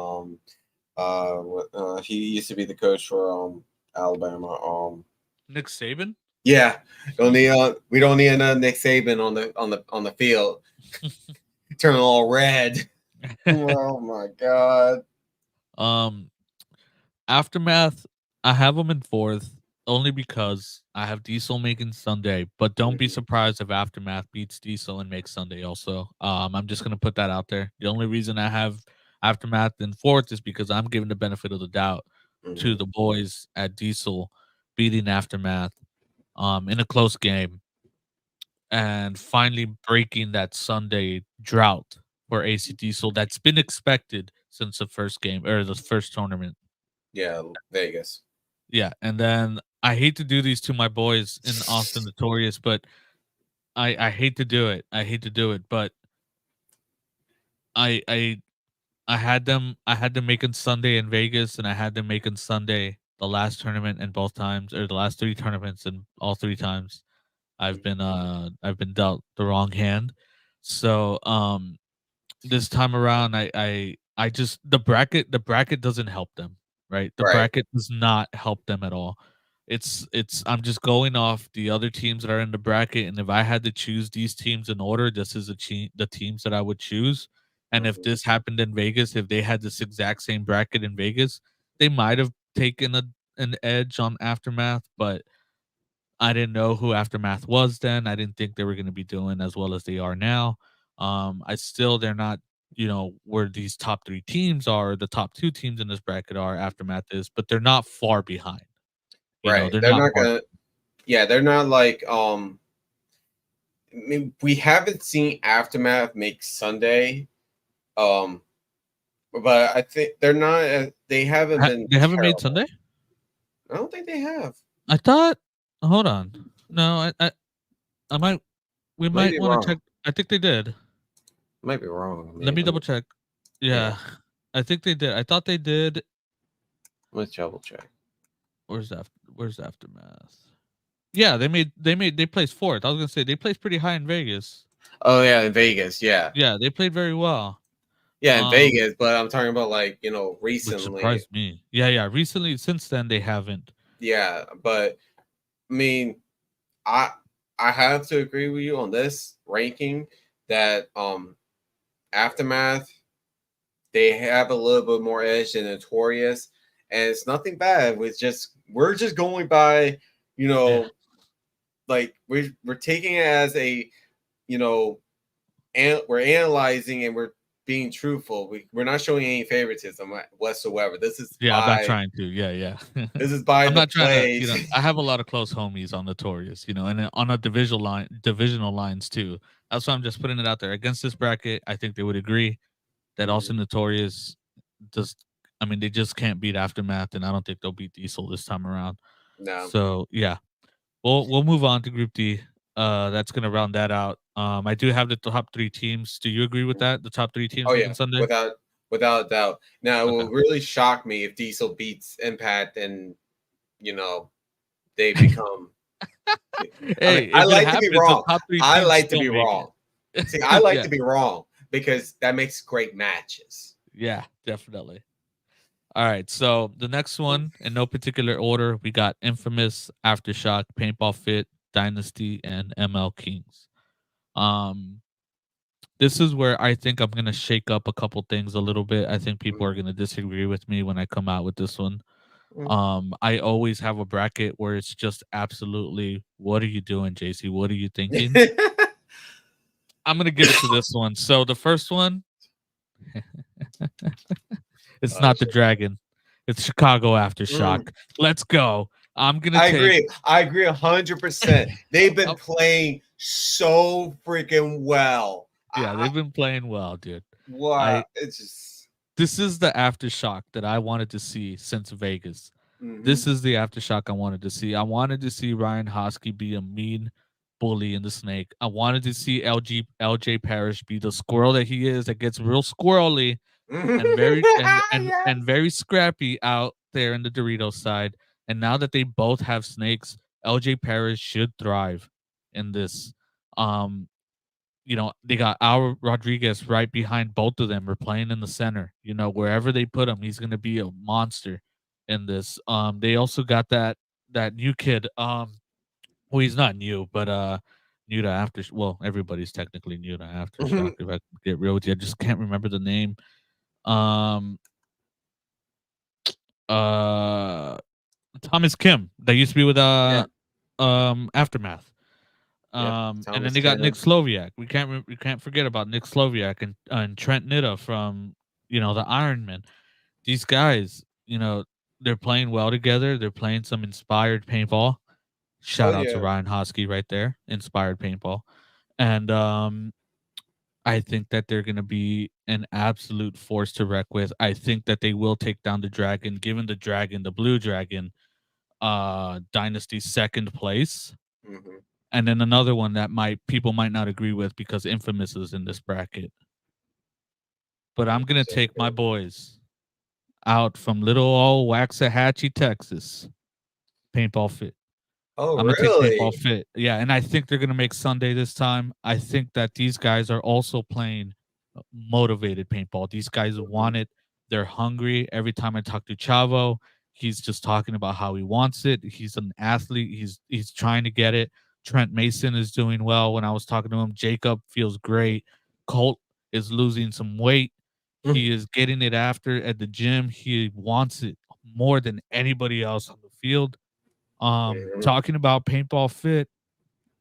He used to be the coach for Alabama. Nick Saban? Yeah, don't need we don't need another Nick Saban on the field. Turn all red. Oh my god. Aftermath, I have them in fourth only because I have Diesel making Sunday, but don't be surprised if Aftermath beats Diesel and makes Sunday also. I'm just gonna put that out there. The only reason I have Aftermath in fourth is because I'm giving the benefit of the doubt to the boys at Diesel beating Aftermath in a close game and finally breaking that Sunday drought for AC Diesel that's been expected since the first game or the first tournament. Yeah, Vegas. Yeah, and then I hate to do these to my boys in Austin Notorious, but I hate to do it. I hate to do it, but I I I had them making Sunday in Vegas, and I had them making Sunday the last tournament and both times, or the last 3 tournaments and all 3 times. I've been dealt the wrong hand. So this time around I just the bracket doesn't help them, right? The Right. bracket does not help them at all. It's I'm just going off the other teams that are in the bracket, and if I had to choose these teams in order, this is the teams that I would choose. And if this happened in Vegas, if they had this exact same bracket in Vegas, they might have taken an edge on Aftermath, but I didn't know who Aftermath was then. I didn't think they were going to be doing as well as they are now. They're not, where these top 3 teams are, the top 2 teams in this bracket are Aftermath is, but they're not far behind. Right. They're They're not not far. gonna yeah, they're not like I mean, we haven't seen Aftermath make Sunday. Um but I think they're not they haven't been They haven't made terrible. Sunday? I don't think they have. I thought, hold on. No, I might, we Might might be want to check. wrong. I think they did. Might be wrong. I Let mean, me double check. yeah. Yeah, I think they did. I thought they did. Let's double check. Where's Aftermath? Yeah, they placed fourth. I was gonna say they placed pretty high in Vegas. Oh yeah, in Vegas, yeah. Yeah, they played very well. Yeah, in Vegas, but I'm talking about like, Which recently. surprised me. Yeah. Recently, since then they haven't. Yeah, but I mean, I I have to agree with you on this ranking that Aftermath, they have a little bit more edge than Notorious, and it's nothing bad. We're just going by, you Yeah, know, like we're taking it as a, you know, and we're analyzing and we're being truthful. We're not showing any favoritism whatsoever. yeah. I'm not trying to. Yeah. This is by I'm the not trying to. plays. I have a lot of close homies on Notorious. And on a divisional lines too. That's why I'm just putting it out there. Against this bracket, I think they would agree that also Notorious just. I mean, they just can't beat Aftermath, and I don't think they'll beat Diesel this time around. No. So yeah, we'll move on to Group D. That's gonna round that out. I do have the top 3 teams. Do you agree with that? The top 3 teams Oh making yeah, Sunday? without a doubt. Now it Okay. will really shock me if Diesel beats Impact and they become. I mean, Hey, I if it like to be happens, the wrong. top 3 I teams like to still be make wrong. it. See, I like Yeah. to be wrong because that makes great matches. Yeah, definitely. All right, so the next one, in no particular order, we got Infamous, Aftershock, Paintball Fit, Dynasty, and ML Kings. Um, this is where I think I'm gonna shake up a couple things a little bit. I think people are gonna disagree with me when I come out with this one. I always have a bracket where it's just absolutely, what are you doing, JC? What are you thinking? I'm gonna give it to this one. So the first one, it's not the Shit. Dragon. It's Chicago Mm. Aftershock. Let's go. I'm gonna I take. agree. I agree 100%. They've been Oh, playing so freaking well. yeah, they've been playing well, dude. Wow, I it's just This is the Aftershock that I wanted to see since Vegas. This is the aftershock I wanted to see. I wanted to see Ryan Hosky be a mean bully in the snake. I wanted to see LJ Parrish be the squirrel that he is, that gets real squirrely and very Yes. and very scrappy out there in the Doritos side. And now that they both have snakes, LJ Parrish should thrive in this. Um, they got Al Rodriguez right behind both of them. We're playing in the center. Wherever they put him, he's gonna be a monster in this. They also got that new kid. Well, he's not new, but new to after. Well, everybody's technically new to aftershock. If I can get real with you, I just can't remember the name. Um, uh, Thomas Kim that used to be with Yeah. Aftermath. Yep. And then Thomas they got Nick Kim. Sloviak. We can't forget about Nick Sloviak and Trent Nitta from the Ironman. These guys, they're playing well together. They're playing some inspired paintball. Oh Shout out to yeah. Ryan Hosky right there, inspired paintball. And I think that they're going to be an absolute force to wreck with. I think that they will take down the dragon, given the blue dragon, Dynasty's second place. Mm-hmm. And then another one that people might not agree with because Infamous is in this bracket. But I'm gonna take my boys out from little old Waxahachie, Texas. Paintball Fit. Oh I'm gonna take Paintball really? Fit. Yeah, and I think they're gonna make Sunday this time. I think that these guys are also playing motivated paintball. These guys want it. They're hungry. Every time I talk to Chavo, he's just talking about how he wants it. He's an athlete. He's trying to get it. Trent Mason is doing well. When I was talking to him, Jacob feels great. Colt is losing some weight. He is getting it after at the gym. He wants it more than anybody else on the field. Talking about Paintball Fit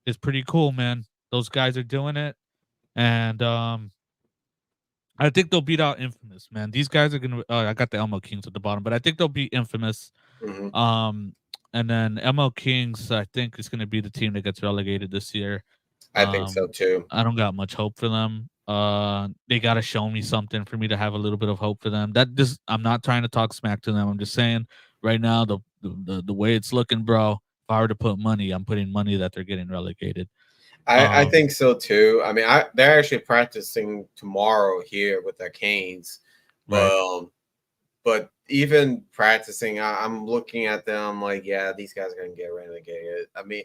is pretty cool, man. Those guys are doing it. And I think they'll beat out Infamous, man. These guys are gonna. I got the Elmo Kings at the bottom, but I think they'll beat Infamous. Mm-hmm. And then Elmo Kings, I think, is gonna be the team that gets relegated this year. I think so too. I don't got much hope for them. They gotta show me something for me to have a little bit of hope for them. I'm not trying to talk smack to them. I'm just saying right now the way it's looking, bro. If I were to put money, I'm putting money that they're getting relegated. I think so too. I mean, they're actually practicing tomorrow here with their canes, right. But even practicing, I'm looking at them like, yeah, these guys are gonna get relegated. I mean,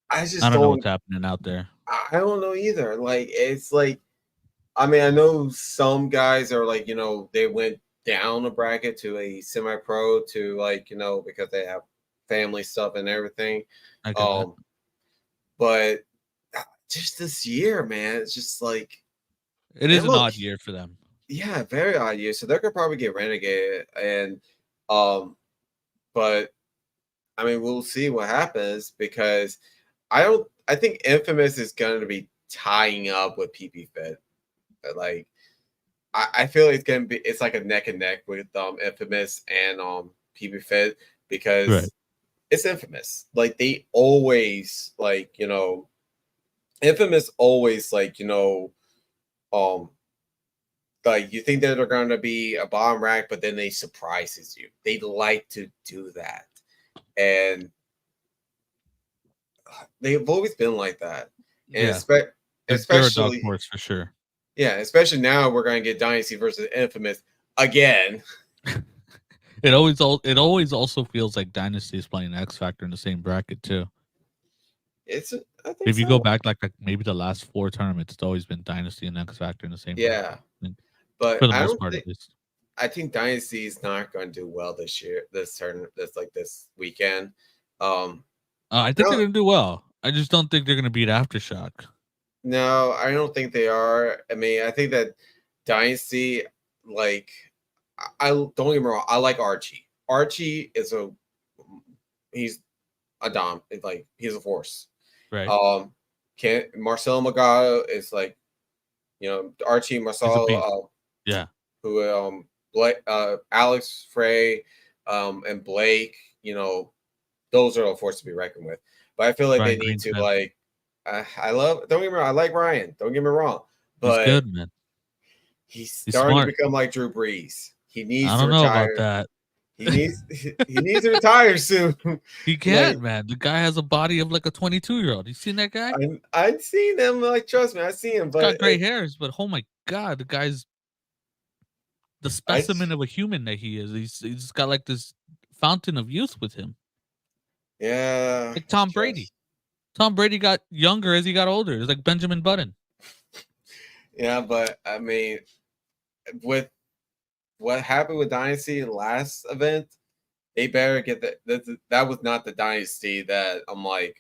I just I don't know what's happening out there. I don't know either. Like, it's like, I mean, I know some guys are like, they went down a bracket to a semi-pro to like, because they have family stuff and everything. I get that. But just this year, man, it's just like it is an odd year for them. Yeah, very odd year. So they're gonna probably get relegated, and but I mean, we'll see what happens because I think Infamous is going to be tying up with PP Fit. Like, I feel it's gonna be. It's like a neck and neck with Infamous and PP Fit because it's Infamous. Like they always Infamous always like you think that they're going to be a bottom rack, but then they surprises you. They like to do that, and they've always been like that. And especially dark horse for sure. Yeah, especially now we're going to get Dynasty versus Infamous again. It always also feels like Dynasty is playing X Factor in the same bracket too. I think if you go back like maybe the last 4 tournaments, it's always been Dynasty and X Factor in the same bracket. But for the most part, at least. I think Dynasty is not going to do well this year. This weekend. I think they're going to do well. I just don't think they're going to beat Aftershock. No, I don't think they are. I mean, I think that Dynasty, like, I don't get me wrong. I like Archie. Archie is he's a dom. It's like he's a force. Right. Marcelo Magado is like, Archie, Marcelo. Yeah. Who Alex Frey, and Blake. Those are a force to be reckoned with. But I feel like they need to like. Don't get me wrong. I like Ryan. Don't get me wrong. But he's good, man. He's starting to become like Drew Brees. he needs I to don't know about retire. that. He needs to retire soon. He Like can, man. The guy has a body of like a 22-year-old. You seen that guy? I've seen him. Like trust me, I've seen him. He's But got gray hairs, but oh my god, the guy's the I specimen of a human that he is. He's got like this fountain of youth with him, yeah. like Tom Brady. Just Tom Brady got younger as he got older. It's like Benjamin Button. yeah, but I mean, with what happened with Dynasty last event, they better get that was not the Dynasty that I'm like,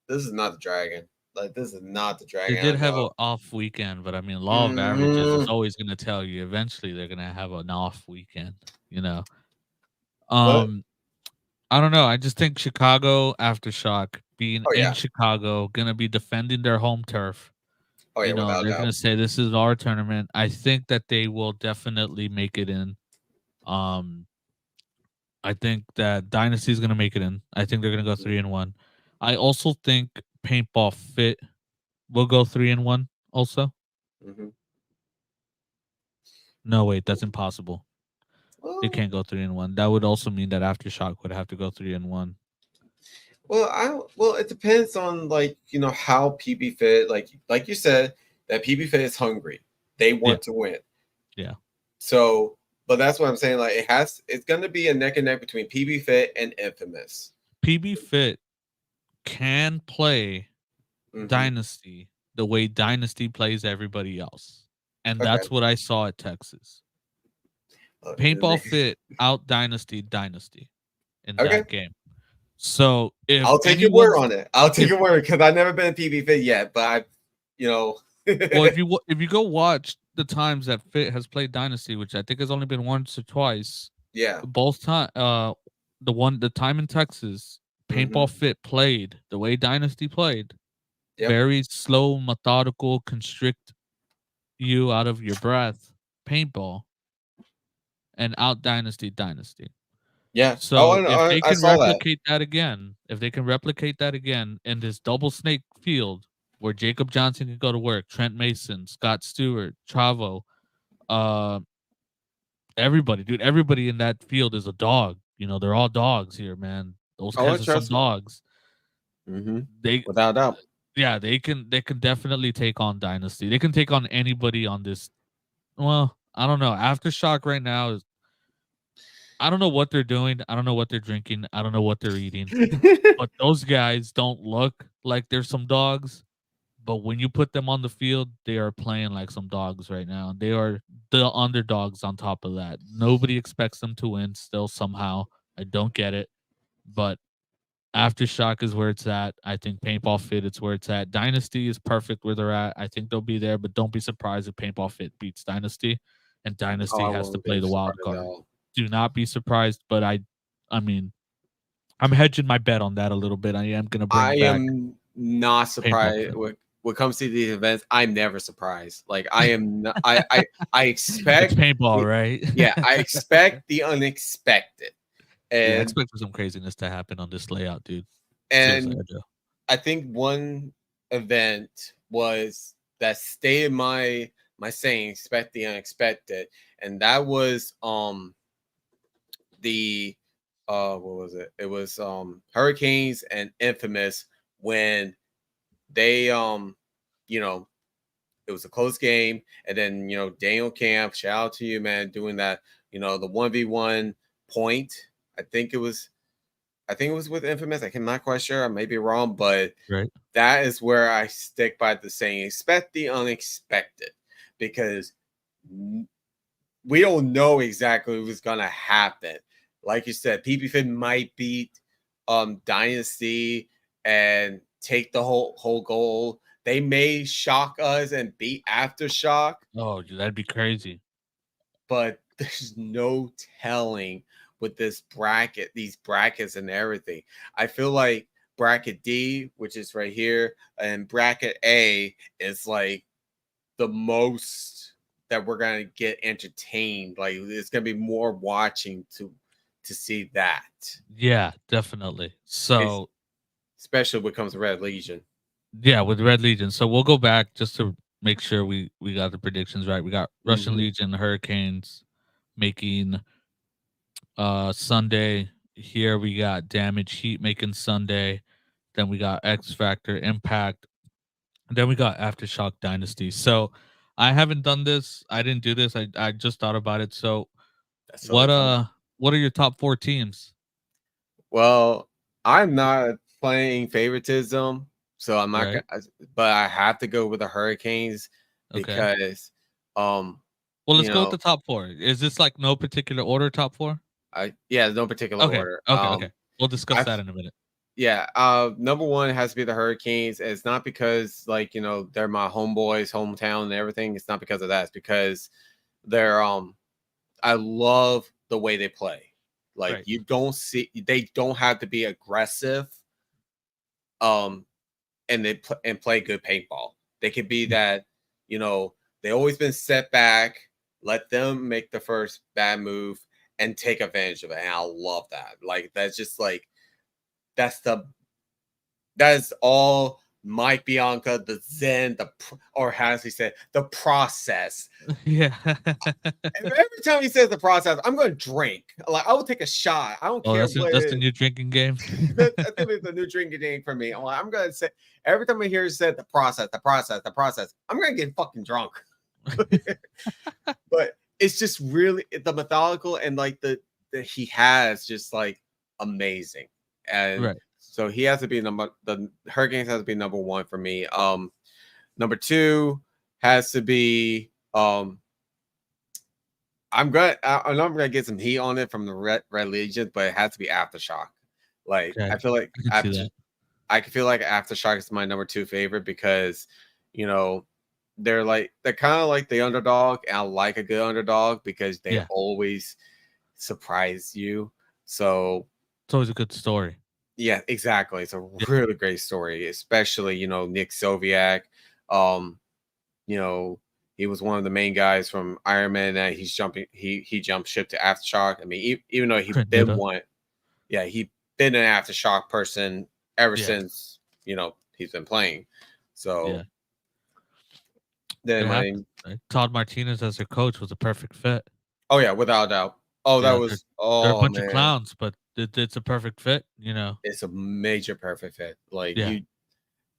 this is not the Dragon. Like this is not the They Dragon did I have know. an off weekend, but I mean, law of averages is Mhm. always going to tell you eventually they're going to have an off weekend. You know, But I don't know. I just think Chicago Aftershock being oh in yeah, Chicago, going to be defending their home turf. oh yeah, You know, without a they're going doubt. to say this is our tournament. I think that they will definitely make it in. Um, I think that Dynasty is going to make it in. I think they're going to go 3-1. I also think Paintball Fit will go 3-1 also. Mm-hmm. No, wait, that's impossible. They Well, can't go 3-1. That would also mean that Aftershock would have to go 3-1. well, it depends on like how PB Fit like you said that PB Fit is hungry. They Yeah, want to win. yeah. So, but that's what I'm saying. Like it's going to be a neck and neck between PB Fit and Infamous. PB Fit can play Mm-hmm. Dynasty the way Dynasty plays everybody else. And Okay. that's what I saw at Texas. Uh, Paintball Fit out Dynasty in okay. that game. So if I'll take your word anyone's on it. I'll take if your word because I've never been a PB Fit yet, but you know. well if you go watch the times that Fit has played Dynasty, which I think has only been once or twice, Yeah. both time the time in Texas, Mm-hmm. Paintball Fit played the way Dynasty played. Yep. Very slow, methodical, constrict you out of your breath, paintball, and out Dynasty. Yeah. Oh, So if they I can saw that. replicate that again, in this double snake field where Jacob Johnson can go to work, Trent Mason, Scott Stewart, Chavo, uh, everybody, dude, everybody in that field is a dog. You know, they're all dogs here, man. Those Oh, I guys are some trust me. dogs. Mm-hmm. They, Without a doubt. yeah, they can definitely take on Dynasty. They can take on anybody on this. Well, I don't know. Aftershock right now is. I don't know what they're doing. I don't know what they're drinking. I don't know what they're eating. But those guys don't look like they're some dogs. But when you put them on the field, they are playing like some dogs right now. They are the underdogs on top of that. Nobody expects them to win still somehow. I don't get it. But Aftershock is where it's at. I think Paintball Fit is where it's at. Dynasty is perfect where they're at. I think they'll be there, but don't be surprised if Paintball Fit beats Dynasty and Oh, Dynasty I has to won't play be the wild surprised at card. all. Do not be surprised, but I mean, I'm hedging my bet on that a little bit. I am going to bring I back am not Paintball surprised Fit. when it comes to these events. I'm never surprised. Like I am. Not, I It's expect. paintball, right? Yeah, I expect the unexpected, Yeah, I and expect for some craziness to happen on this layout, dude. Seriously, and I do. I think one event was that stated my saying expect the unexpected, and that was the what was it? It was Hurricanes and Infamous when they you know it was a close game, and then Daniel Camp, shout out to you, man, doing that, the 1v1 point. I think it was with Infamous. I'm not quite sure. I may be wrong, but Right. that is where I stick by the saying expect the unexpected, because we don't know exactly what's gonna happen. Like you said, PB might beat Dynasty and take the whole goal. They may shock us and beat Aftershock, Oh, dude, that'd be crazy. but there's no telling with this bracket, these brackets and everything. I feel like bracket D, which is right here, and bracket A is like the most that we're gonna get entertained. Like it's gonna be more watching to see that. Yeah, definitely. It's, So especially when it comes to Red Legion. yeah, with Red Legion. So we'll go back just to make sure we got the predictions right. We got Russian Mm-hmm. Legion, Hurricanes, making Sunday. Here we got Damage Heat making Sunday. Then we got X Factor Impact. And then we got Aftershock Dynasty. So I haven't done this. I didn't do this. I just thought about it. So That's what totally fine. what are your top 4 teams? Well, I'm not playing favoritism, so I'm not Right. gonna. But I have to go with the Hurricanes Okay. because, um, Well, let's you go with know, the top 4. Is this like no particular order top 4? no particular Okay. order. Okay. Okay. We'll discuss I that in a minute. Yeah, number one has to be the Hurricanes. And it's not because they're my homeboys, hometown, and everything. It's not because of that. It's because they're I love the way they play. Like Right. they don't have to be aggressive. Um, and and play good paintball. They could be that, they always been set back. Let them make the first bad move and take advantage of it. And I love that. Like that's just like that's the that is all Mike Bianca, the Zen, or as he said, the process. Yeah. Every time he says the process, I'm going to drink. Like I will take a shot. I don't Oh, care what it that's the is. new drinking game. I think it's a new drinking game for me. I'm going to say every time I hear he said the process, I'm going to get fucking drunk. But it's just really the methodical and like the he has just like amazing. And Right. so he has to be the Hurricanes has to be number one for me. Number two has to be I know I'm gonna get some heat on it from the Red Legion, but it has to be Aftershock. Like Okay. I feel like I can see that. I can feel like Aftershock is my number two favorite because you know they're kind of like the underdog, and I like a good underdog because they Yeah. always surprise you. So It's always a good story. yeah, exactly. It's a Yeah. really great story, especially Nick Soviak. Um, you know, he was one of the main guys from Iron Man that he jumped ship to Aftershock. I mean, even though he Couldn't do been that. one, yeah, he been an Aftershock person ever Yeah. since he's been playing. So Yeah. then It my happens, right? Todd Martinez as their coach was a perfect fit. oh yeah, without a doubt. Oh, that Yeah, was they're a oh bunch of man, clowns, but it's a perfect fit. it's a major perfect fit. Like Yeah.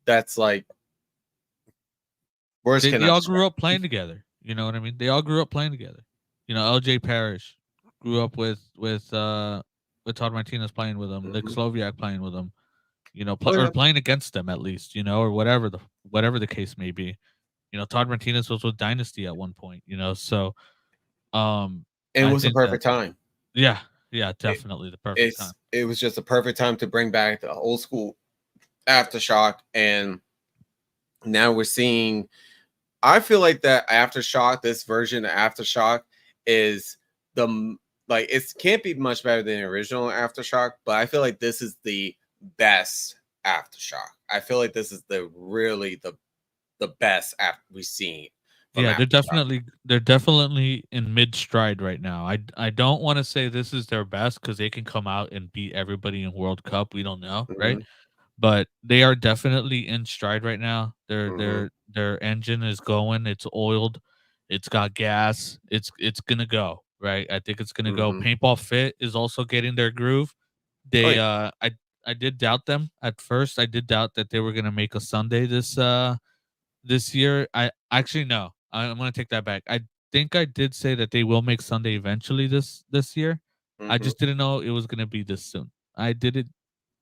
that's like words They cannot all describe. grew up playing together. You know what I mean? They all grew up playing together. LJ Parrish grew up with Todd Martinez playing with him, Nick Mhm. Sloviak playing with him, Oh or yeah, playing against them at least, or whatever the case may be. Todd Martinez was with Dynasty at one point. So and it I was the think that perfect time. yeah, yeah, It, definitely the perfect time. it was just a perfect time to bring back the old school Aftershock, and now we're seeing. I feel like that Aftershock, this version of Aftershock, is like it can't be much better than the original Aftershock, but I feel like this is the best Aftershock. I feel like this is the best after we've seen from Yeah, Aftershock. they're definitely in mid stride right now. I don't want to say this is their best because they can come out and beat everybody in World Cup. We don't know, right? Hmm. But they are definitely in stride right now. Their Hmm. their their engine is going. It's oiled. It's got gas. It's gonna go right. I think it's gonna go. Hmm. Paintball Fit is also getting their groove. Oh They yeah. I did doubt them at first. I did doubt that they were gonna make a Sunday this year. I actually no. I'm gonna take that back. I think I did say that they will make Sunday eventually this year. I Hmm. just didn't know it was gonna be this soon. I didn't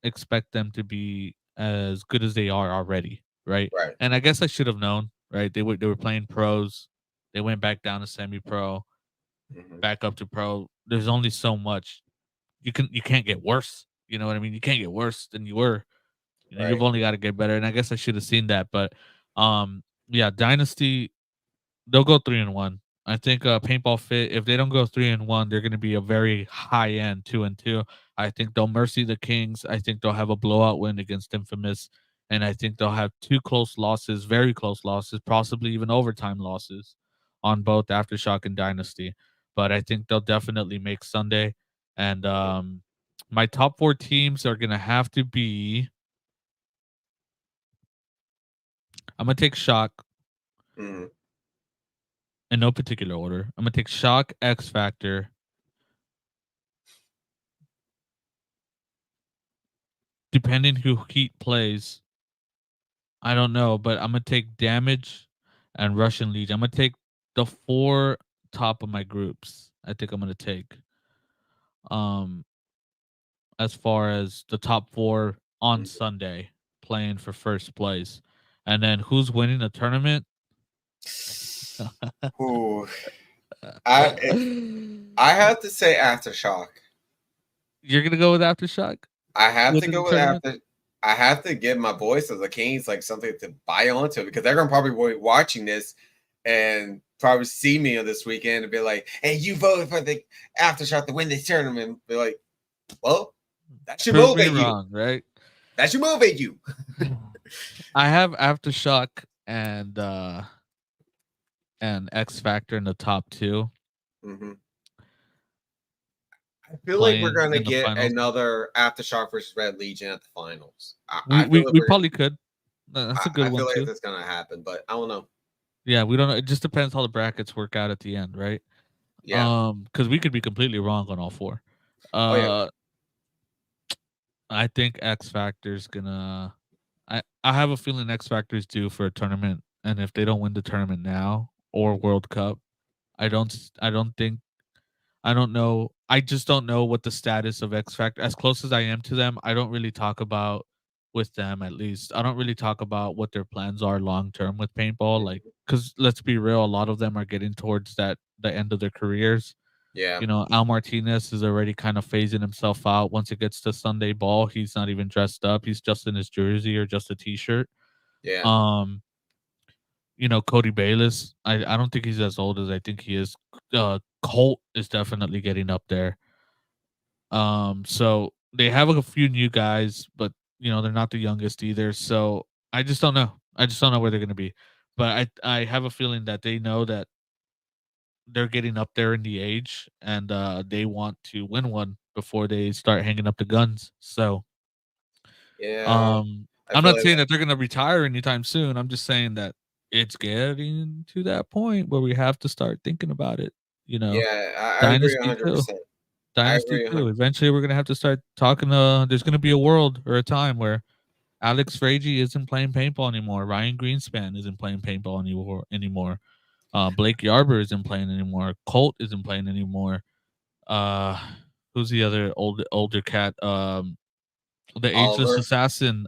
expect them to be as good as they are already, right? Right. And I guess I should have known, right? They were playing pros. They went back down to semi pro, Hmm. back up to pro. There's only so much you can't get worse. You know what I mean? You can't get worse than you were. You've Right. only got to get better. And I guess I should have seen that, but yeah, Dynasty they'll go 3-1. I think Paintball Fit, if they don't go 3-1, they're going to be a very high end 2-2. I think they'll mercy the Kings. I think they'll have a blowout win against Infamous, and I think they'll have two close losses, very close losses, possibly even overtime losses on both Aftershock and Dynasty. But I think they'll definitely make Sunday. And my top 4 teams are going to have to be. I'm going to take Shock. Hmm. in no particular order. I'm gonna take Shock, X Factor. Depending who Heat plays, I don't know, but I'm gonna take Damage and Russian Legion. I'm gonna take the 4 top of my groups. I think I'm gonna take um as far as the top 4 on Sunday playing for first place. And then who's winning the tournament? Ooh, I have to say Aftershock. You're gonna go with Aftershock? I have to Winning the go with tournament? after. I have to give my boys of the Kings like something to buy onto because they're gonna probably be watching this and probably see me on this weekend and be like, "Hey, you voted for the Aftershock to win this tournament." Be like, "Well, that should Prove me motivate you. wrong, right? That should motivate you." I have Aftershock and X Factor in the top 2 Mm-hmm. I feel like we're playing gonna in the get finals. another Aftershock versus Red Legion at the finals. We I feel we, like we probably could. That's a good I feel one like too. that's gonna happen, but I don't know. Yeah, we don't know. It just depends how the brackets work out at the end, right? Yeah. Because we could be completely wrong on all 4. Oh yeah. Uh, I think X Factor's gonna. I have a feeling X Factor's due for a tournament, and if they don't win the tournament now or World Cup, I don't think I don't know. I just don't know what the status of X Factor. As close as I am to them, I don't really talk about with them. At least I don't really talk about what their plans are long term with paintball. Like, because let's be real, a lot of them are getting towards the end of their careers. Yeah. You know, Al Martinez is already kind of phasing himself out. Once it gets to Sunday ball, he's not even dressed up. He's just in his jersey or just a t-shirt. Yeah. Um, you know, Cody Bayless. I don't think he's as old as I think he is. Colt is definitely getting up there. So they have a few new guys, but you know, they're not the youngest either. So I just don't know. I just don't know where they're gonna be. But I have a feeling that they know that they're getting up there in the age and they want to win one before they start hanging up the guns. So Yeah. I I'm feel not like saying that they're gonna retire anytime soon. I'm just saying that it's getting to that point where we have to start thinking about it. You know, yeah, I agree dynasty too. 100%. I Dynasty agree too. 100. Eventually, we're gonna have to start talking. There's gonna be a world or a time where Alex Frazier isn't playing paintball anymore. Ryan Greenspan isn't playing paintball anymore. Blake Yarber isn't playing anymore. Colt isn't playing anymore. Uh, who's the other older cat? The ageless Oliver. assassin.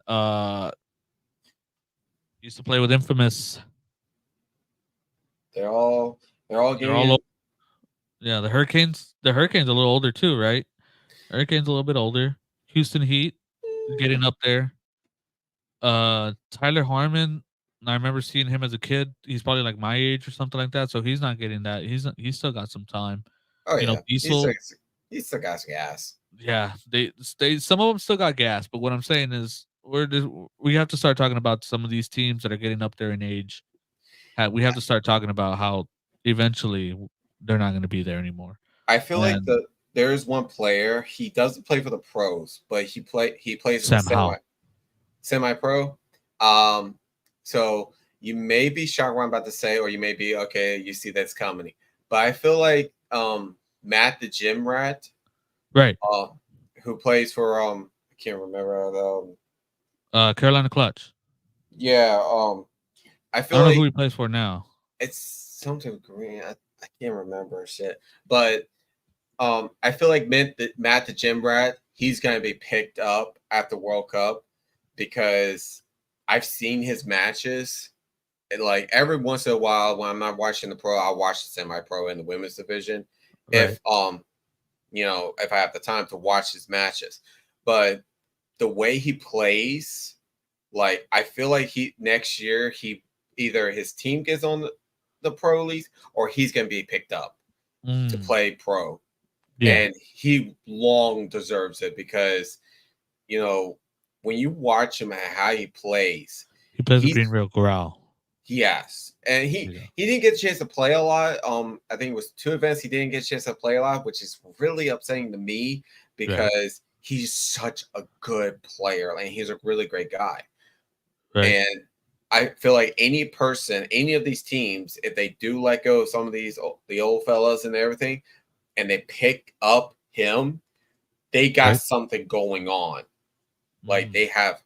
Used to play with Infamous. They're all they're all They're all getting yeah. The Hurricanes. The Hurricanes a little older too, right? Hurricanes a little bit older. Houston Heat getting up there. Tyler Harmon, I remember seeing him as a kid. He's probably like my age or something like that, so he's not getting that. He's still got some time. oh You know, yeah. Diesel, He's still got gas. yeah, they some of them still got gas, but what I'm saying is we have to start talking about some of these teams that are getting up there in age. We have to start talking about how eventually they're not going to be there anymore. I feel like And there is one player, he doesn't play for the pros, but he plays in the Sam Howell, semi pro. Um so you may be shocked what I'm about to say, or you may be okay, you see that's coming. But I feel like Matt the Gym Rat, right? uh, who plays for I can't remember Carolina Clutch. yeah, I I feel don't know who like he plays for now. it's something green. I can't remember shit. But I feel like Matt the Gym Rat, he's gonna be picked up at the World Cup because I've seen his matches. And like every once in a while, when I'm not watching the pro, I'll watch the semi-pro in the women's division. Right. If I have the time to watch his matches. But the way he plays, like I feel like he next year he either his team gets on the pro leagues or he's gonna be picked up to Mm, play pro. yeah, And he long deserves it because when you watch him and how he plays, he plays with Green he's Real Growl. yes, and he Yeah. he didn't get a chance to play a lot. I think it was 2 events he didn't get a chance to play a lot, which is really upsetting to me Right. because he's such a good player and he's a really great guy. Right. And I feel like any person, any of these teams, if they do let go of some of the old fellas and everything, and they pick up him, they got Right. something going on. Like Mm.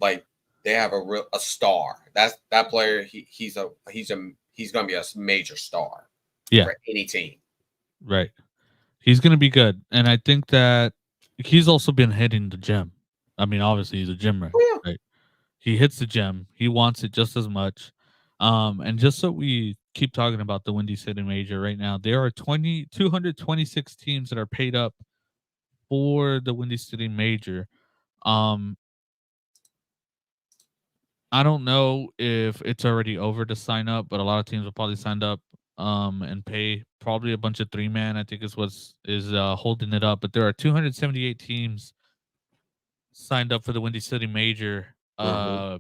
like they have a star. That player. He's gonna be a major star Yeah. for any team. Right. He's gonna be good, and I think that he's also been hitting the gym. I mean, obviously, he's a gym rat, Oh right? He hits the gym. He wants it just as much. And just so we keep talking about the Windy City Major right now, there are 226 teams that are paid up for the Windy City Major. Um, I don't know if it's already over to sign up, but a lot of teams will probably sign up and pay probably a bunch of 3-man. I think is what's is holding it up. But there are 278 teams signed up for the Windy City Major. yeah.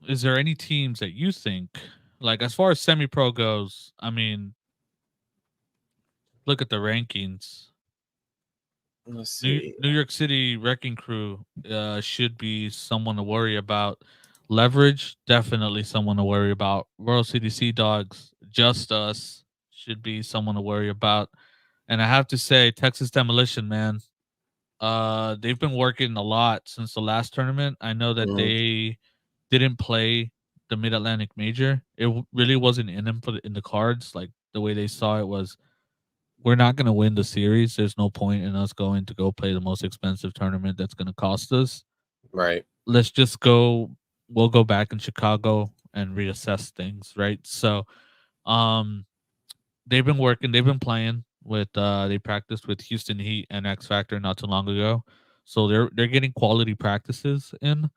Is there any teams that you think, like as far as semi pro goes? I mean, look at the rankings. Let's New see. New York City Wrecking Crew should be someone to worry about. Leverage, definitely someone to worry about. Royal City Sea Dogs, Just Us should be someone to worry about. And I have to say, Texas Demolition, man, they've been working a lot since the last tournament. I know that Mhm. they didn't play the Mid Atlantic Major. Really wasn't in them in the cards. Like the way they saw it was, we're not going to win the series. There's no point in us going to go play the most expensive tournament that's going to cost us. Right. Let's just go. We'll go back in Chicago and reassess things, right? So, um, they've been working. They've been playing with. They practiced with Houston Heat and X Factor not too long ago, so they're getting quality practices in.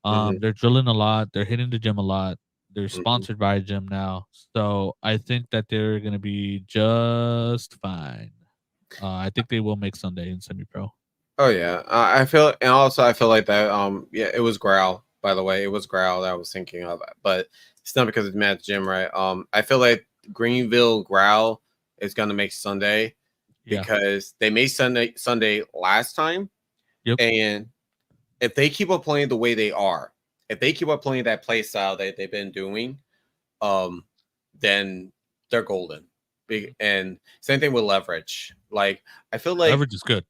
Hmm. They're drilling a lot. They're hitting the gym a lot. They're Hmm. sponsored by a gym now, so I think that they're gonna be just fine. I think they will make Sunday in semi pro. Oh yeah, I feel, and also I feel like that. Yeah, it was Growl. By the way, it was Growl that I was thinking of, but it's not because it's Matt's gym, right? I feel like Greenville Growl is gonna make Sunday Yeah. because they made Sunday last time, Yep. and if they keep up playing the way they are, if they keep up playing that play style that they've been doing, um, then they're golden. And same thing with leverage. Like I feel like, Leverage is good.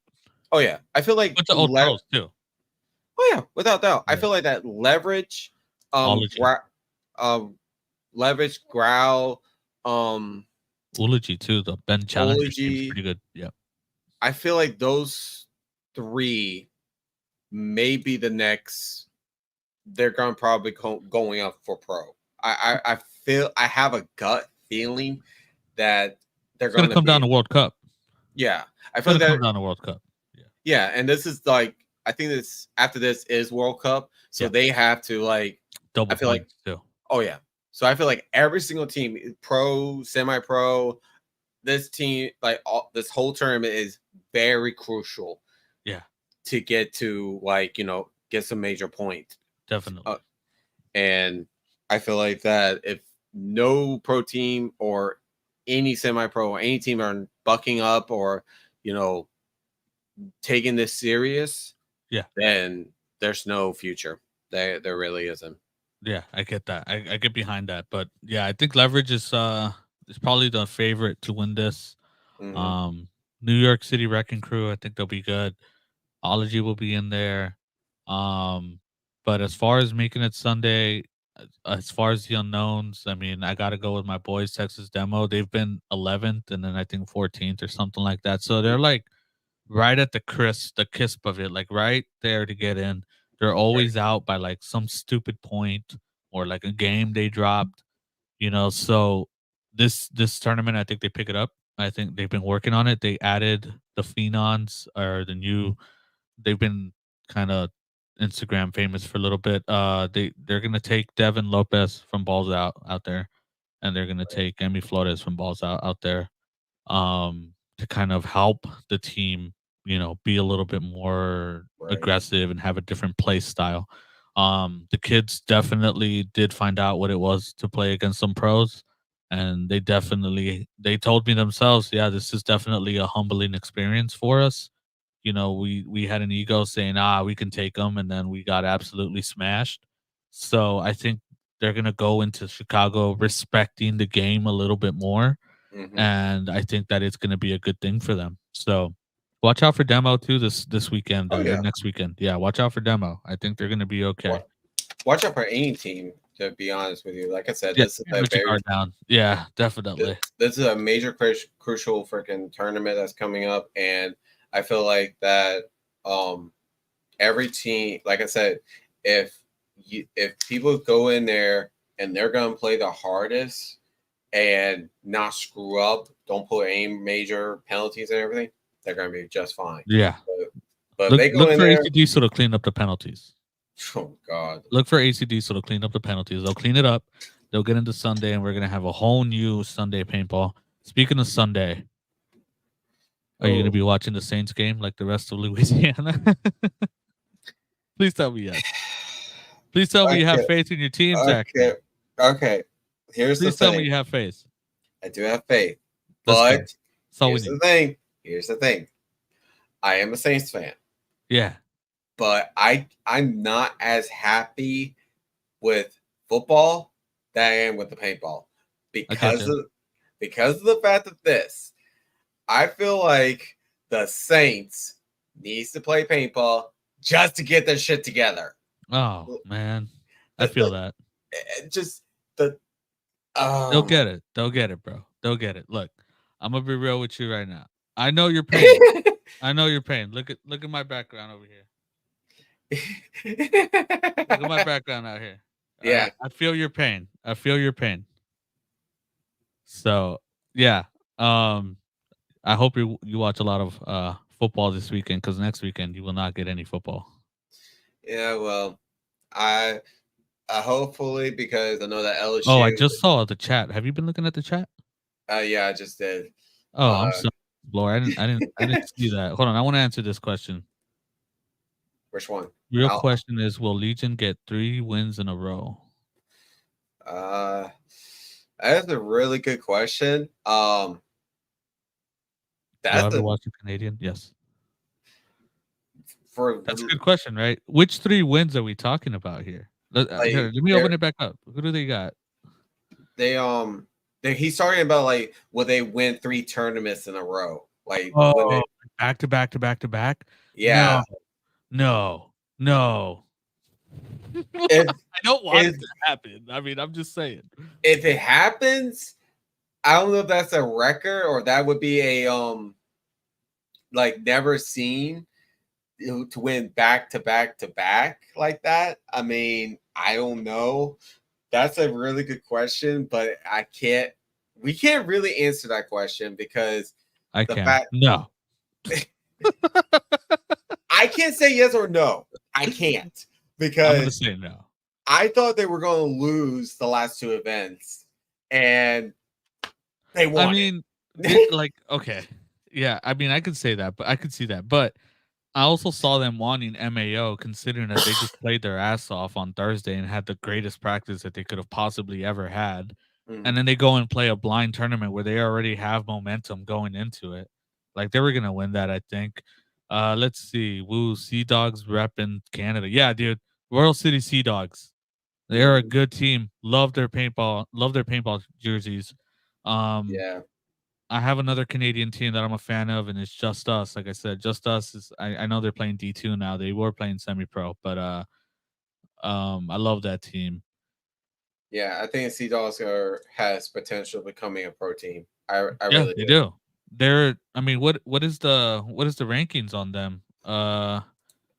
oh yeah, I feel like Bunch of old pros too. oh yeah, without doubt. I Yeah. feel like that leverage, Ology. um, leverage, growl, um, Ology too. The Ben Challenger seems Ology. pretty good. Yeah. I feel like those three may be the next. They're going to probably going up for pro. I feel, I have a gut feeling that they're It's gonna going to come down be. to World Cup. Yeah, I It's feel gonna that. come down to World Cup. Yeah. Yeah, and this is like, I think this after this is World Cup, so Yeah. they have to like. I Double feel like, points too. oh yeah. So I feel like every single team, pro, semi-pro, this team, like this whole tournament is very crucial Yeah. to get to, like, get some major points. Definitely. And I feel like that if no pro team or any semi-pro or any team are bucking up or you know taking this serious, Yeah. then there's no future. There really isn't. Yeah, I get that. I get behind that. But yeah, I think leverage is probably the favorite to win this. Hmm. Um New York City Wrecking Crew, I think they'll be good. Ology will be in there. Um but as far as making it Sunday, as far as the unknowns, I mean, I gotta go with my boys, Texas Demo. They've been 11th and then I think 14th or something like that. So they're like right at the cusp of it, like right there to get in. They're always out by like some stupid point or like a game they dropped, So this tournament, I think they pick it up. I think they've been working on it. They added the Phenons or the new. They've been kind of Instagram famous for a little bit. They're gonna take Devin Lopez from Balls out there, and they're gonna take Emi Flores from Balls out there to kind of help the team, be a little bit more Right. aggressive and have a different play style. The kids definitely did find out what it was to play against some pros, and they told me themselves, yeah, this is definitely a humbling experience for us. we had an ego saying, we can take them, and then we got absolutely smashed. So I think they're gonna go into Chicago respecting the game a little bit more, Hmm. and I think that it's gonna be a good thing for them. So watch out for Demo too this weekend Oh or yeah. next weekend. Yeah, watch out for Demo. I think they're gonna be okay. Watch out for any team. To be honest with you, like I said, Yeah, this is a let your very guard down. Yeah, definitely. this is a major crucial freaking tournament that's coming up, and I feel like that every team, like I said, if people go in there and they're gonna play the hardest and not screw up, don't put any major penalties and everything, they're gonna be just fine. Yeah. But Look they go look in for there. ACD to clean up the penalties. Oh God. Look for ACD to clean up the penalties. They'll clean it up. They'll get into Sunday, and we're gonna have a whole new Sunday paintball. Speaking of Sunday, are you gonna Oh. be watching the Saints game like the rest of Louisiana? Please tell me yes. Please tell me you have Okay. faith in your team, Okay. Zachary. Okay. Here's the Please tell me thing. you have faith. I do have faith, Let's go. but That's all we here's need. the thing. Here's the thing. I am a Saints fan, Yeah. but I'm not as happy with football that I am with the paintball I get you. because of the fact that this. I feel like the Saints needs to play paintball just to get their shit together. Oh man. I The, feel that. just the They'll um get it. They'll get it, bro. They'll get it. Look, I'm gonna be real with you right now. I know your pain. I know your pain. Look at my background over here. Look at my background out here. All Yeah. right. I feel your pain. I feel your pain. So yeah. Um I hope you watch a lot of football this weekend, because next weekend you will not get any football. Yeah, well, I hopefully, because I know that Oh, I LSU. just saw the chat. Have you been looking at the chat? Yeah, I just did. Oh, I'm Uh, sorry, Lord. I didn't see that. Hold on, I want to answer this question. which one? Real I'll, question is, will Legion get 3 wins in a row? uh, that's a really good question. Y'all That's ever a watch a Canadian? Yes. for That's a good question, right? Which 3 wins are we talking about here? Here, like let me open it back up. Who do they got? they he's talking about like will they win 3 tournaments in a row? Like when Oh, they back to back to back to back? yeah. No, no, no. If I don't want if it to happen. I mean, I'm just saying. if it happens, I don't know if that's a record or that would be a like never seen to win back to back to back like that. I mean, I don't know. That's a really good question, but we can't really answer that question because I the can. fact No. I can't say yes or no. I can't I'm gonna because say no. I thought they were going to lose the last 2 events and they I won mean, it. like, okay. Yeah, I mean, I could say that, but I could see that. But I also saw them wanting MAO, considering that they just played their ass off on Thursday and had the greatest practice that they could have possibly ever had. And then they go and play a blind tournament where they already have momentum going into it. Like, they were gonna win that, I think. Let's see. Woo, Sea Dogs repping Canada. Yeah, dude. Royal City Sea Dogs. They're a good team. Love their paintball jerseys. Um, Yeah. I have another Canadian team that I'm a fan of, and it's Just Us. Like I said, Just Us is. I know they're playing D2 now. They were playing semi-pro, but I love that team. Yeah, I think Sea Dogs has potential becoming a pro team. I Yeah, really they do. do. They're. I mean, what is the rankings on them?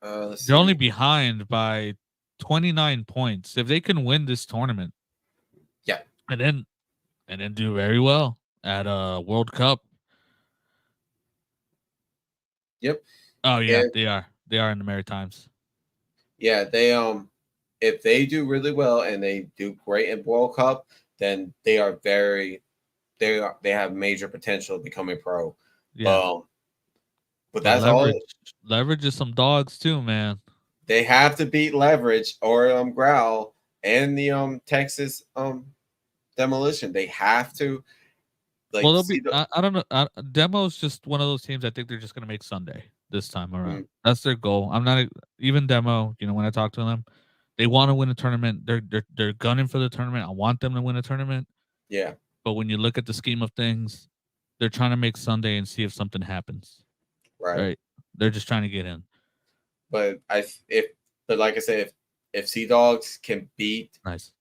Let's They're only see. behind by 29 points. If they can win this tournament, Yeah. and then do very well at World Cup. Yep. Oh yeah, If they are. They are in the Maritimes. yeah, they if they do really well and they do great in World Cup, then they have major potential of becoming pro. Yeah, Um, but but that's all leverage is some dogs too, man. they have to beat Leverage or Growl and the Texas Demolition. They have to Well, like they'll see be. the I don't know. Demo's just one of those teams. I think they're just gonna make Sunday. this time around. Mm, That's their goal. I'm not even demo. When I talk to them, they want to win a tournament. They're gunning for the tournament. I want them to win a tournament. yeah, But when you look at the scheme of things, they're trying to make Sunday and see if something happens. right. Right? They're just trying to get in. But like I said, if Sea Dogs can beat, Nice.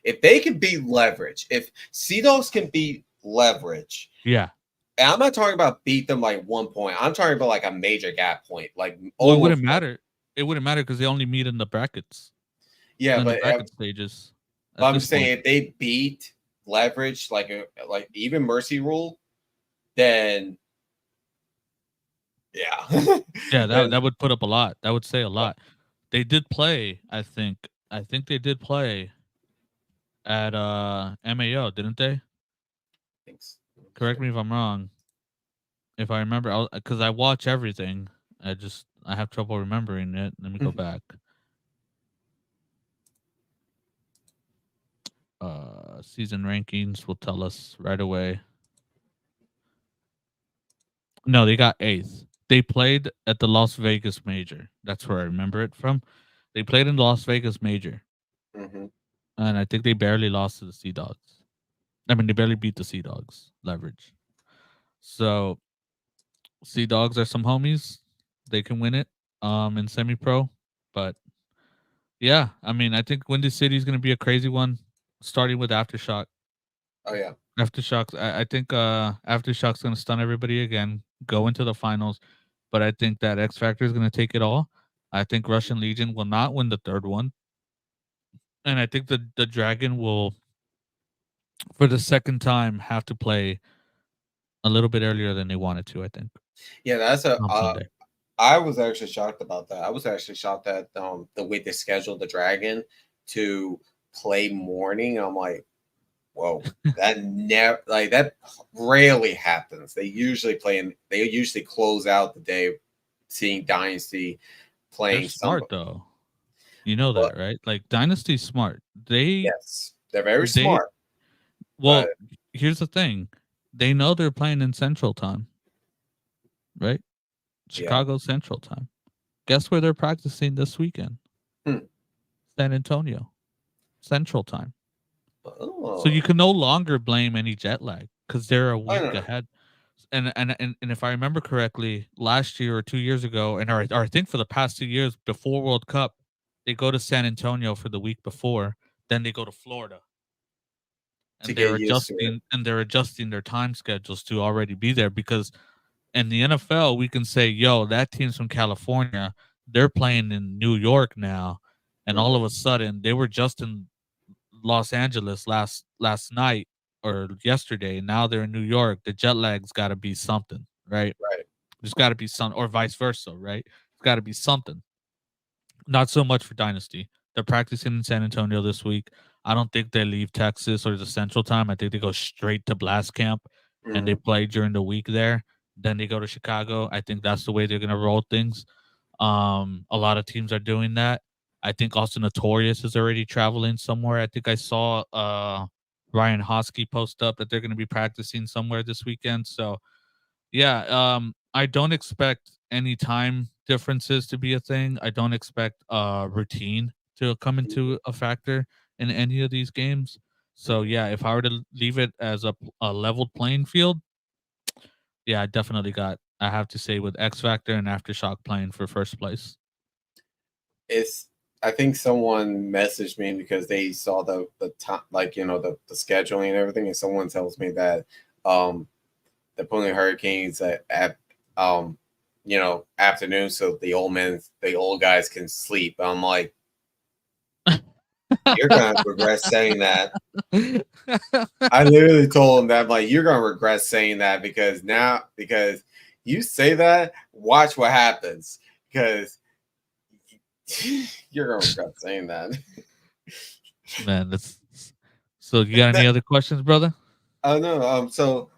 if they can beat Leverage, if Sea Dogs can beat Leverage, Yeah. and I'm not talking about beat them like 1 point. I'm talking about like a major gap point, like Well, it almost. wouldn't matter. It wouldn't matter because they only meet in the brackets, Yeah, in the but bracket stages. but At I'm this saying point, if they beat Leverage, like even Mercy Rule, then yeah, yeah, that then that would put up a lot. That would say a lot. They did play. I think they did play at MAO, didn't they? thanks. Correct me if I'm wrong. If I remember, because I watch everything. I have trouble remembering it. Let me go back. Season rankings will tell us right away. No, they got eighth. They played at the Las Vegas Major. That's where I remember it from. They played in the Las Vegas Major, Mm-hmm. and I think they barely lost to the Sea Dogs. I mean, they barely beat the Sea Dogs. Leverage. So Sea Dogs are some homies. They can win it. In semi pro, but yeah, I mean, I think Windy City is going to be a crazy one, starting with Aftershock. Oh yeah, Aftershocks. I think Aftershock's going to stun everybody again, go into the finals, but I think that X Factor is going to take it all. I think Russian Legion will not win the third one, and I think the Dragon will, for the second time, have to play a little bit earlier than they wanted to. I think yeah. That's a. on Sunday. I was actually shocked about that. I was actually shocked that the way they scheduled the Dragon to play morning. I'm like, whoa, that never like that rarely happens. They usually close out the day seeing Dynasty They're playing some. smart though. You know But that, right? Like Dynasty's smart. yes, they're very They smart. But well, here's the thing. They know they're playing in Central Time, right? yeah, Chicago Central Time. Guess where they're practicing this weekend? hmm. San Antonio Central Time. So you Oh, can no longer blame any jet lag because they're a I week don't know. ahead. And if I remember correctly, last year or 2 years ago, or I think for the past 2 years before World Cup, they go to San Antonio for the week before, then they go to Florida, To and get used to it. they're adjusting their time schedules to already be there because in the NFL we can say, yo, that team's from California, they're playing in New York now, and all Mhm. of a sudden they were just in Los Angeles last night or yesterday, and now they're in New York. The jet lag's got to be something, right? Right. There's got to be some, or vice versa, right? It's got to be something. Not so much for Dynasty. They're practicing in San Antonio this week. I don't think they leave Texas or the Central Time. I think they go straight to Blast Camp and they Mhm. play during the week there. Then they go to Chicago. I think that's the way they're gonna roll things. A lot of teams are doing that. I think also Notorious is already traveling somewhere. I think I saw Ryan Hosky post up that they're gonna be practicing somewhere this weekend. So yeah, I don't expect any time differences to be a thing. I don't expect routine to come into a factor in any of these games. So Mhm. yeah, if I were to leave it as a leveled playing field, yeah, I have to say with X Factor and Aftershock playing for first place. It's I think someone messaged me because they saw the time, like the scheduling and everything, and someone tells me that um they're putting Hurricanes at afternoon, so the old guys can sleep. I'm like, you're gonna regret saying that. I literally told him that I'm like, you're gonna regret saying that because you say that, watch what happens because you're gonna regret saying that. Man, that's so. You got any other questions, brother? Oh no. So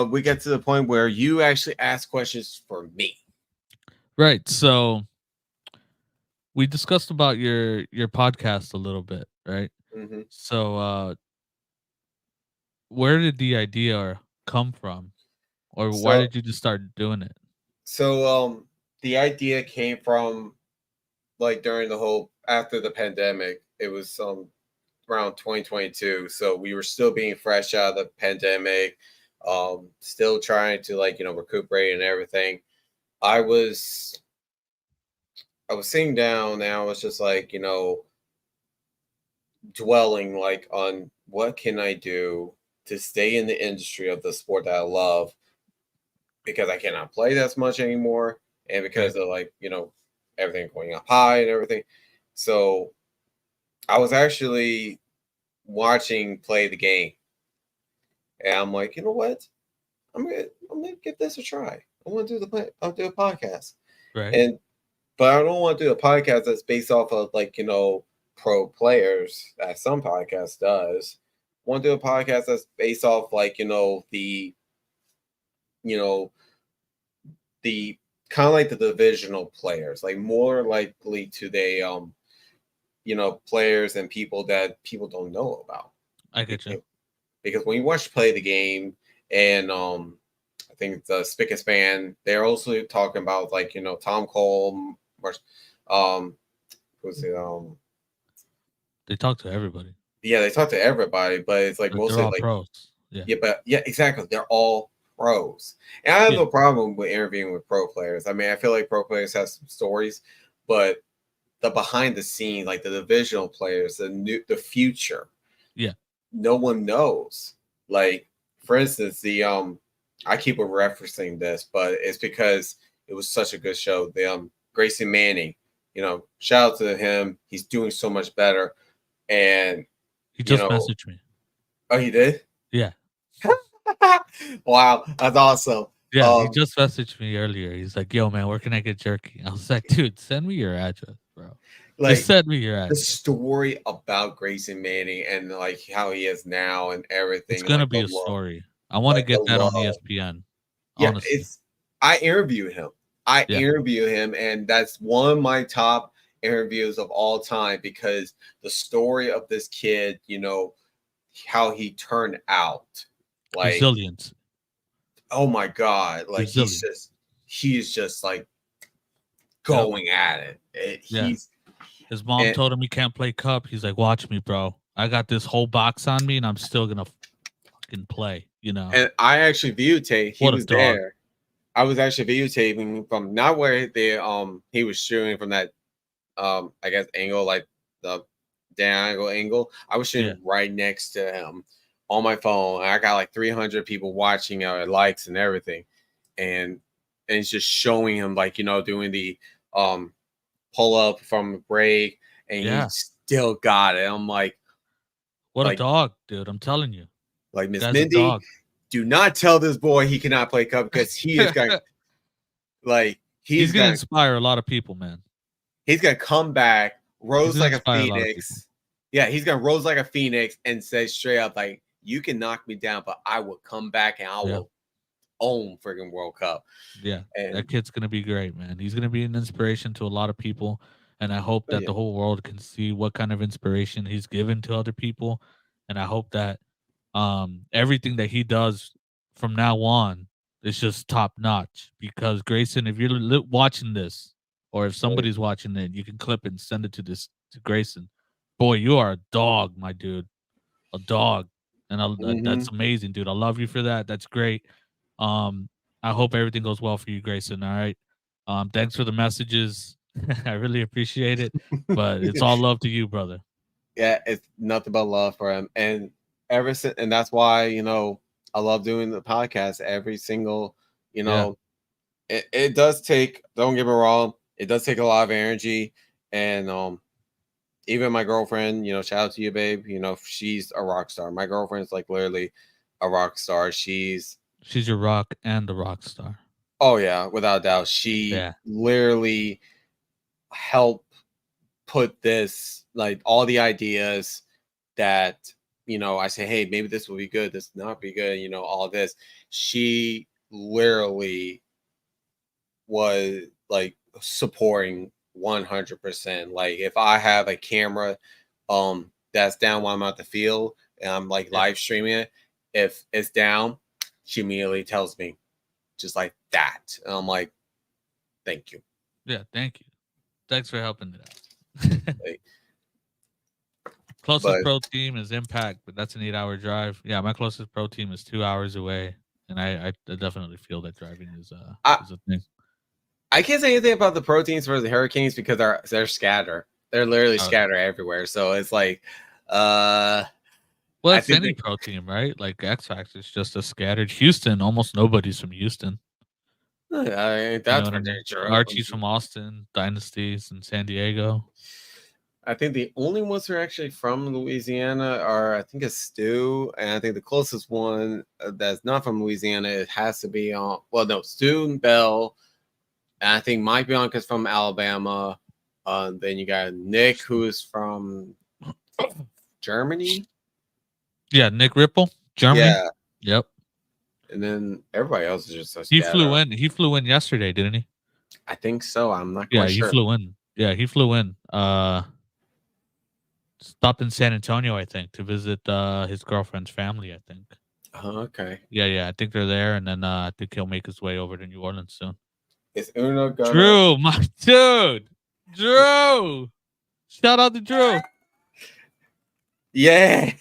we get to the point where you actually ask questions for me. Right. So we discussed about your podcast a little bit, right? Hmm. So where did the idea come from, or why So did you just start doing it? so the idea came from like during the whole after the pandemic. It was around 2022, so we were still being fresh out of the pandemic, still trying to like recuperate and everything. I was I was sitting down and I was just like dwelling like on what can I do to stay in the industry of the sport that I love because I cannot play that much anymore and Okay. because of like everything going up high and everything. So I was actually watching play the game and I'm like, you know what? I'm gonna give this a try. I want to I'll do a podcast. Right. And but I don't want to do a podcast that's based off of like, pro players as some podcast does. I want to do a podcast that's based off like, you know, the kind of like the divisional players, like more likely to they players and people that people don't know about. I get you. Because, because when you watch play the game and I think the Spickest fan, they're also talking about like, Tom Cole, um who's it They talk to everybody. yeah, they talk to everybody, but it's like They're mostly all like pros. Yeah. yeah, but yeah, exactly. They're all pros. And I have Yeah. no problem with interviewing with pro players. I mean, I feel like pro players have some stories, but the behind the scenes, like the divisional players, the future, Yeah. no one knows. Like, for instance, the I keep referencing this, but it's because it was such a good show. The Grayson Manning, shout out to him. He's doing so much better. And He you just know, messaged me. oh, he did. Yeah. Wow, that's awesome. Yeah. He Um, just messaged me earlier. He's like, yo, man, where can I get jerky? I was like, dude, send me your address, bro. Just like send me your the address. story about Grayson Manning and like how he is now and It's everything, gonna like be the a love, story. I want to the get that on love. ESPN. Yeah, Honestly. I interview him. I Yeah. interview him, and that's one of my top interviews of all time because the story of this kid, how he turned out. Like, Resilience. oh my God, like Resilience. he's just like Yep. going at it. Yeah. He's His mom and told him he can't play cup. He's like, watch me, bro. I got this whole box on me and I'm still gonna fucking play, you know. and I actually videotaped. He What a was dog. there. I was actually videotaping from not where he was shooting from that I guess angle, like the down angle. I was Yeah. shooting right next to him on my phone. And I got like 300 people watching likes and everything. And it's just showing him like, doing the um pull up from the break and he Yeah. still got it. I'm What a like dog, dude. I'm telling you. Miss Guy's a Mindy, dog. do not tell this boy he cannot play cup because he is going like He's gonna inspire a lot of people, man. he's gonna come back, He's rose gonna like a inspire a lot of people. phoenix. Yeah, he's gonna rose like a phoenix and say straight up, like, you can knock me down, but I will come back and I Yeah. will own freaking World Cup. Yeah. And That kid's gonna be great, man. He's gonna be an inspiration to a lot of people. And I hope that yeah, the whole world can see what kind of inspiration he's given to other people. And I hope that everything that he does from now on is just top notch. Because Grayson, if you're watching this, or if somebody's watching it, you can clip it and send it to Grayson. Boy, you are a dog, my dude, a dog, and that's mhm. amazing, dude. I love you for that. That's great. Um, I hope everything goes well for you, Grayson. All right. Thanks for the messages. I really appreciate it. But it's all love to you, brother. Yeah, it's nothing but love for him. And ever since, and that's why, I love doing the podcast every single, you Yeah. know, it does take, don't get me wrong, it does take a lot of energy. And even my girlfriend, shout out to you, babe. She's a rock star. My girlfriend's like literally a rock star. She's She's your rock and a rock star. oh yeah, without a doubt. She Yeah. literally helped put this like all the ideas that I say, hey, maybe this will be good, this will not be good, all this. She literally was like supporting 100%. Like if I have a camera that's down while I'm out the field and I'm like Yeah. live streaming it, if it's down, she immediately tells me just like that. And I'm like, thank you. Yeah, thank you. Thanks for helping it out. Like, Closest but pro team is Impact, but that's an 8-hour drive. Yeah, my closest pro team is 2 hours away, and I definitely feel that driving I is a thing. I can't say anything about the pro teams versus the Hurricanes because they're scattered. They're literally Uh, scattered everywhere. So it's like, well, I it's think any pro team, right? Like X Factor is just a scattered. Houston, almost nobody's from Houston. You know that's what I what mean? they're true. Archie's from Austin, Dynasties in San Diego. I think the only ones who are actually from Louisiana are, I think, it's Stu, and I think the closest one that's not from Louisiana, it has to be on. Well, no, Stu and Bell, and I think Mike Bianca's from Alabama. Then you got Nick, who's from Germany. Yeah, Nick Ripple, Germany. Yeah, Yep. and then everybody else is just so He scattered. flew in. He flew in yesterday, didn't he? I think so. I'm not Yeah, quite he sure. flew in. Yeah, he flew in. Stopped in San Antonio, I think, to visit his girlfriend's family, I think. Oh, okay. Yeah, I think they're there, and then I think he'll make his way over to New Orleans soon. Is Uno gonna? Drew, my dude, Drew. Shout out to Drew. Yeah.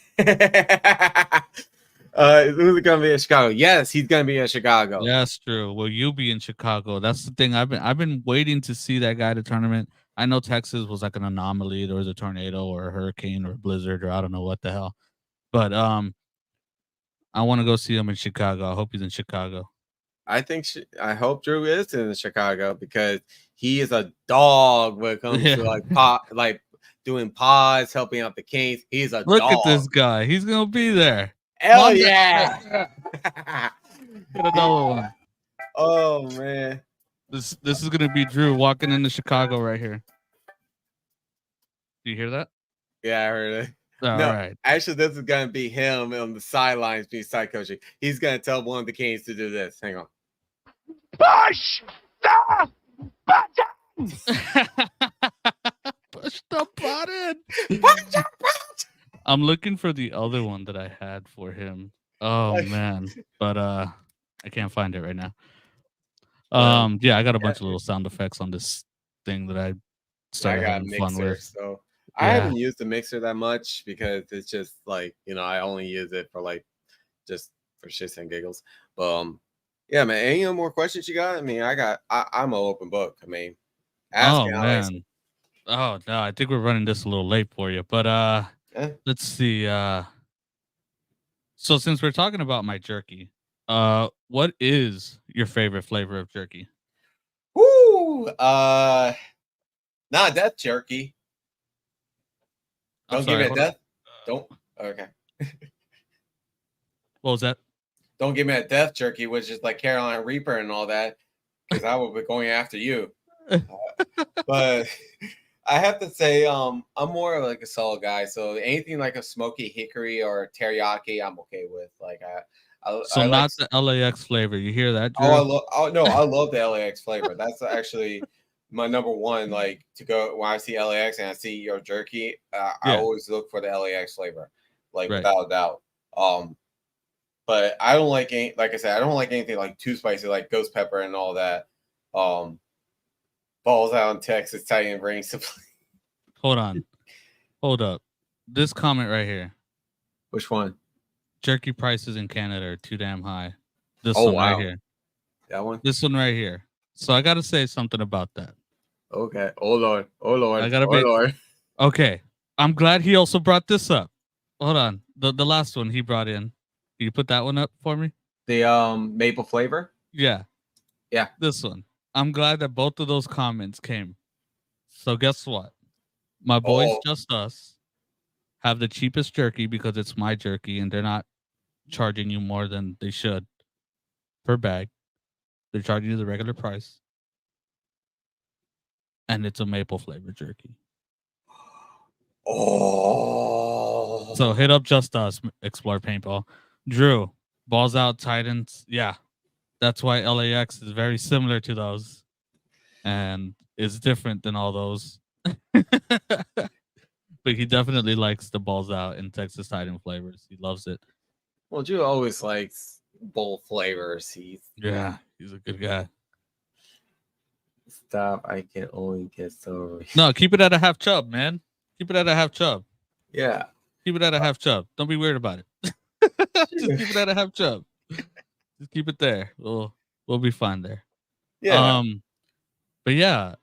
Who's gonna be in Chicago? Yes, he's gonna be in Chicago. Yes, Drew. Will you be in Chicago? That's the thing. I've been waiting to see that guy at the tournament. I know Texas was like an anomaly. There was a tornado or a hurricane or a blizzard or I don't know what the hell. But I want to go see him in Chicago. I hope he's in Chicago. I hope Drew is in Chicago because he is a dog when it comes to like doing pods, helping out the Canes. He's a Look dog. at this guy. He's gonna be there. Hell Monday. yeah! Get another one. Oh man, This is gonna be Drew walking into Chicago right here. Do you hear that? yeah, I heard it. All No, right. actually, this is gonna be him on the sidelines being side coaching. He's gonna tell one of the Canes to do this. Hang on. Push the button! Push the button. Push the button! I'm looking for the other one that I had for him. Oh man, but I can't find it right now. Yeah, I got a bunch of little sound effects on this thing that I started having fun with. So I haven't used the mixer that much because it's just like, I only use it for like just for shits and giggles. But yeah, man, any more questions you got? I mean, I'm an open book. I mean, ask oh Alex. man. Oh no, I think we're running this a little late for you, but let's see. So since we're talking about my jerky, what is your favorite flavor of jerky? Woo! Not death jerky. Don't give me a death. Don't. Okay. What was that? Don't give me a death jerky, which is like Carolina Reaper and all that, because I will be going after you. But I have to say, I'm more of like a solid guy. So anything like a smoky hickory or teriyaki, I'm okay with. Like So not the LAX flavor. You hear that, Drew? I love the LAX flavor. That's actually my number one. Like to go when I see LAX and I see your jerky, I always look for the LAX flavor, like without a doubt. But I don't like like I said, I don't like anything like too spicy, like ghost pepper and all that. Balls out in Texas, Italian brain supply. Hold up. This comment right here. Which one? Jerky prices in Canada are too damn high. This one right here. That one? This one right here. So I got to say something about that. Okay. Oh, Lord. Lord. Okay. I'm glad he also brought this up. Hold on. The last one he brought in. Can you put that one up for me? The maple flavor? Yeah. Yeah. This one. I'm glad that both of those comments came. So guess what? My boys, Just Us, have the cheapest jerky because it's my jerky and they're not charging you more than they should per bag. They're charging you the regular price. And it's a maple flavored jerky. Oh. So hit up Just Us, Explore Paintball. Drew, Balls Out Titans. Yeah. That's why LAX is very similar to those. And is different than all those. But he definitely likes the Balls Out in Texas Titan flavors. He loves it. Well, Drew always likes both flavors. He's a good guy. Stop. I can only get so. No, keep it at a half chub, man. Keep it at a half chub. Yeah. Keep it at a half chub. Don't be weird about it. Just keep it at a half chub. Just keep it there. We'll be fine there. Yeah. But yeah,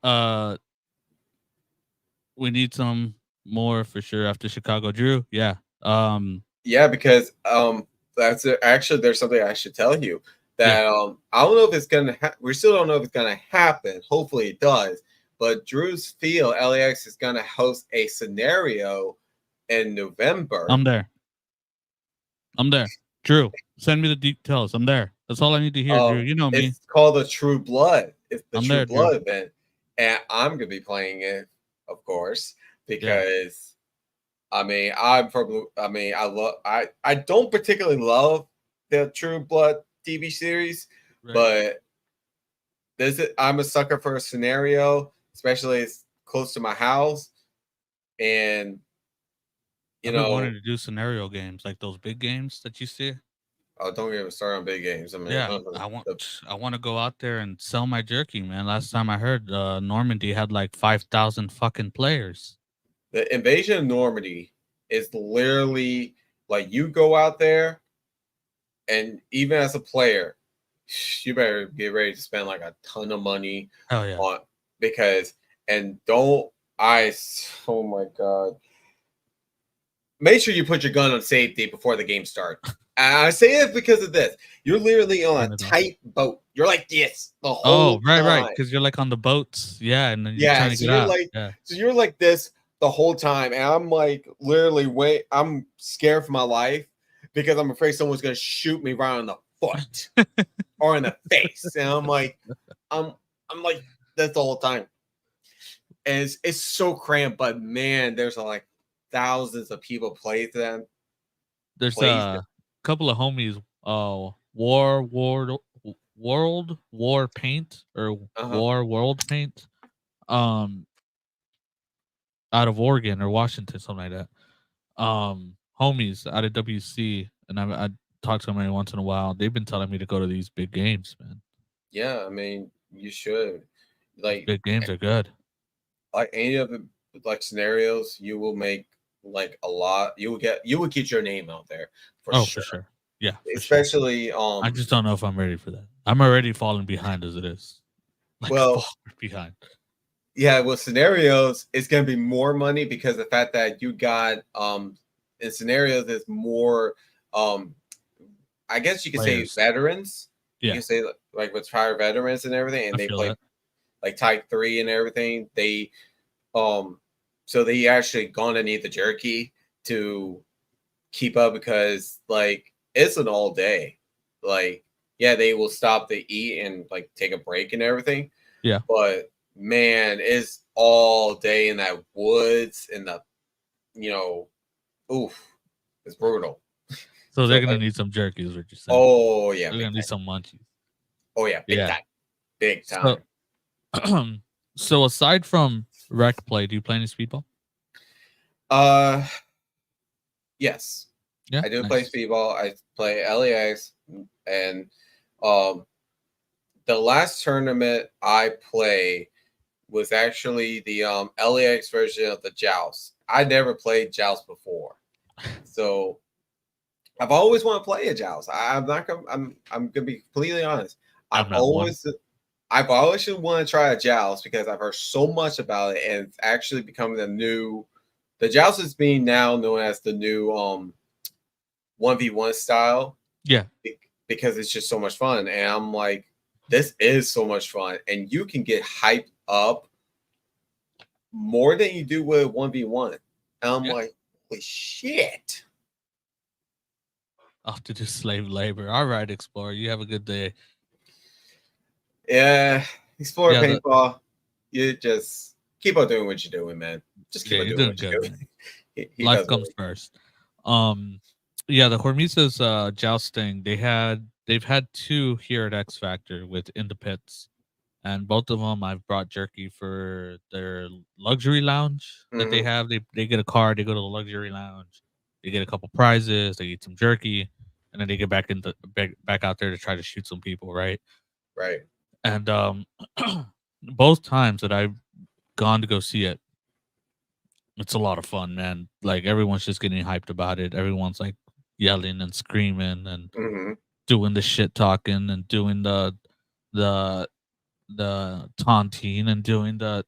we need some more for sure after Chicago. Drew, yeah. Yeah, because that's actually there's something I should tell you that I don't know if it's gonna. We still don't know if it's gonna happen. Hopefully, it does. But Drew's Field LAX is gonna host a scenario in November. I'm there. Drew, send me the details. I'm there. That's all I need to hear, Drew. You know me. It's called the True Blood. It's the I'm True there, Blood Drew. event, and I'm gonna be playing it, of course, because I mean I'm from. I mean I don't particularly love the True Blood TV series, but I'm a sucker for a scenario, especially it's close to my house, and I've been wanting to do scenario games like those big games that you see. Oh, don't get me started on big games. I mean, Yeah, I want to go out there and sell my jerky, man. Last time I heard, Normandy had like 5,000 fucking players. The invasion of Normandy is literally like you go out there, and even as a player, you better get ready to spend like a ton of money on because oh my god. Make sure you put your gun on safety before the game starts. I say it because of this. You're literally on a tight boat. You're like this the whole time. Right. Because you're like on the boats. Yeah, and then you're trying to get out. So you're like this the whole time. And I'm like literally I'm scared for my life because I'm afraid someone's gonna shoot me right on the foot or in the face. And I'm like that's the whole time. And it's so cramped, but man, there's like thousands of people play them. There's a couple of homies, World War Paint or World Paint, out of Oregon or Washington, something like that. Homies out of WC, and I talk to them every once in a while. They've been telling me to go to these big games, man. Yeah, I mean, you should. Like big games are good. Like any of the like scenarios, you will make like a lot. You will get your name out there for sure. Yeah, especially I just don't know if I'm ready for that. I'm already falling behind as it is. Like, behind. Yeah, with scenarios, it's gonna be more money because the fact that you got in scenarios there's more I guess you could say veterans. Yeah. You can say like retired veterans and everything, and they play like type 3 and everything. They so they actually gonna need the jerky to keep up because like it's an all day. Like, yeah, they will stop to eat and like take a break and everything. Yeah. But man, it's all day in that woods and the it's brutal. So they're gonna need some jerky, is what you're saying. Oh yeah. They're gonna need some munchies. Oh yeah, big time. Big time. So aside from rec play, do you play any speedball? Yes. Yeah, I do play speedball. I play LAX, and the last tournament I played was actually the LAX version of the Joust. I never played Joust before, so I've always wanted to play a Joust. I'm gonna be completely honest. I've always wanted to try a Joust because I've heard so much about it, and it's actually becoming the Joust is being now known as the new 1v1 style. Yeah. Because it's just so much fun. And I'm like, this is so much fun. And you can get hyped up more than you do with 1v1. And I'm like, holy shit. Off to do slave labor. All right, Explorer. You have a good day. Yeah. Explorer Paintball. You just keep on doing what you're doing, man. Just keep on doing what you're doing. Life comes first. Yeah, the Hormesis jousting, they've had 2 here at X Factor in the pits, and both of them I've brought jerky for their luxury lounge that they have. They get a card, they go to the luxury lounge, they get a couple prizes, they eat some jerky, and then they get back out there to try to shoot some people, right? Right. And both times that I've gone to go see it, it's a lot of fun, man. Like everyone's just getting hyped about it. Everyone's like yelling and screaming and Hmm. doing the shit talking and doing the the taunting and doing the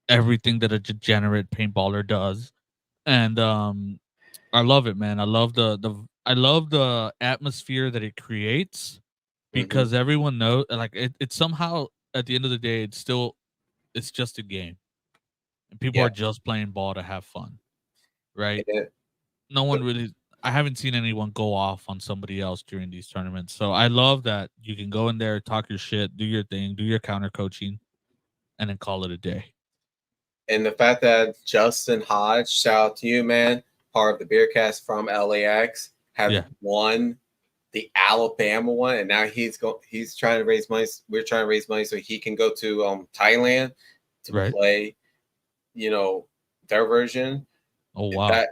everything that a degenerate paintballer does. And I love it, man. I love I love the atmosphere that it creates Hmm. because everyone knows like it somehow at the end of the day it's just a game. And people Yeah. are just playing ball to have fun, right? And No one really I haven't seen anyone go off on somebody else during these tournaments. So I love that you can go in there, talk your shit, do your thing, do your counter coaching, and then call it a day. And the fact that Justin Hodge, shout out to you, man, part of the Beercast from LAX, have Yeah. won the Alabama one, and now he's trying to raise money. We're trying to raise money so he can go to Thailand to Right. play, you know, their version. Oh wow. That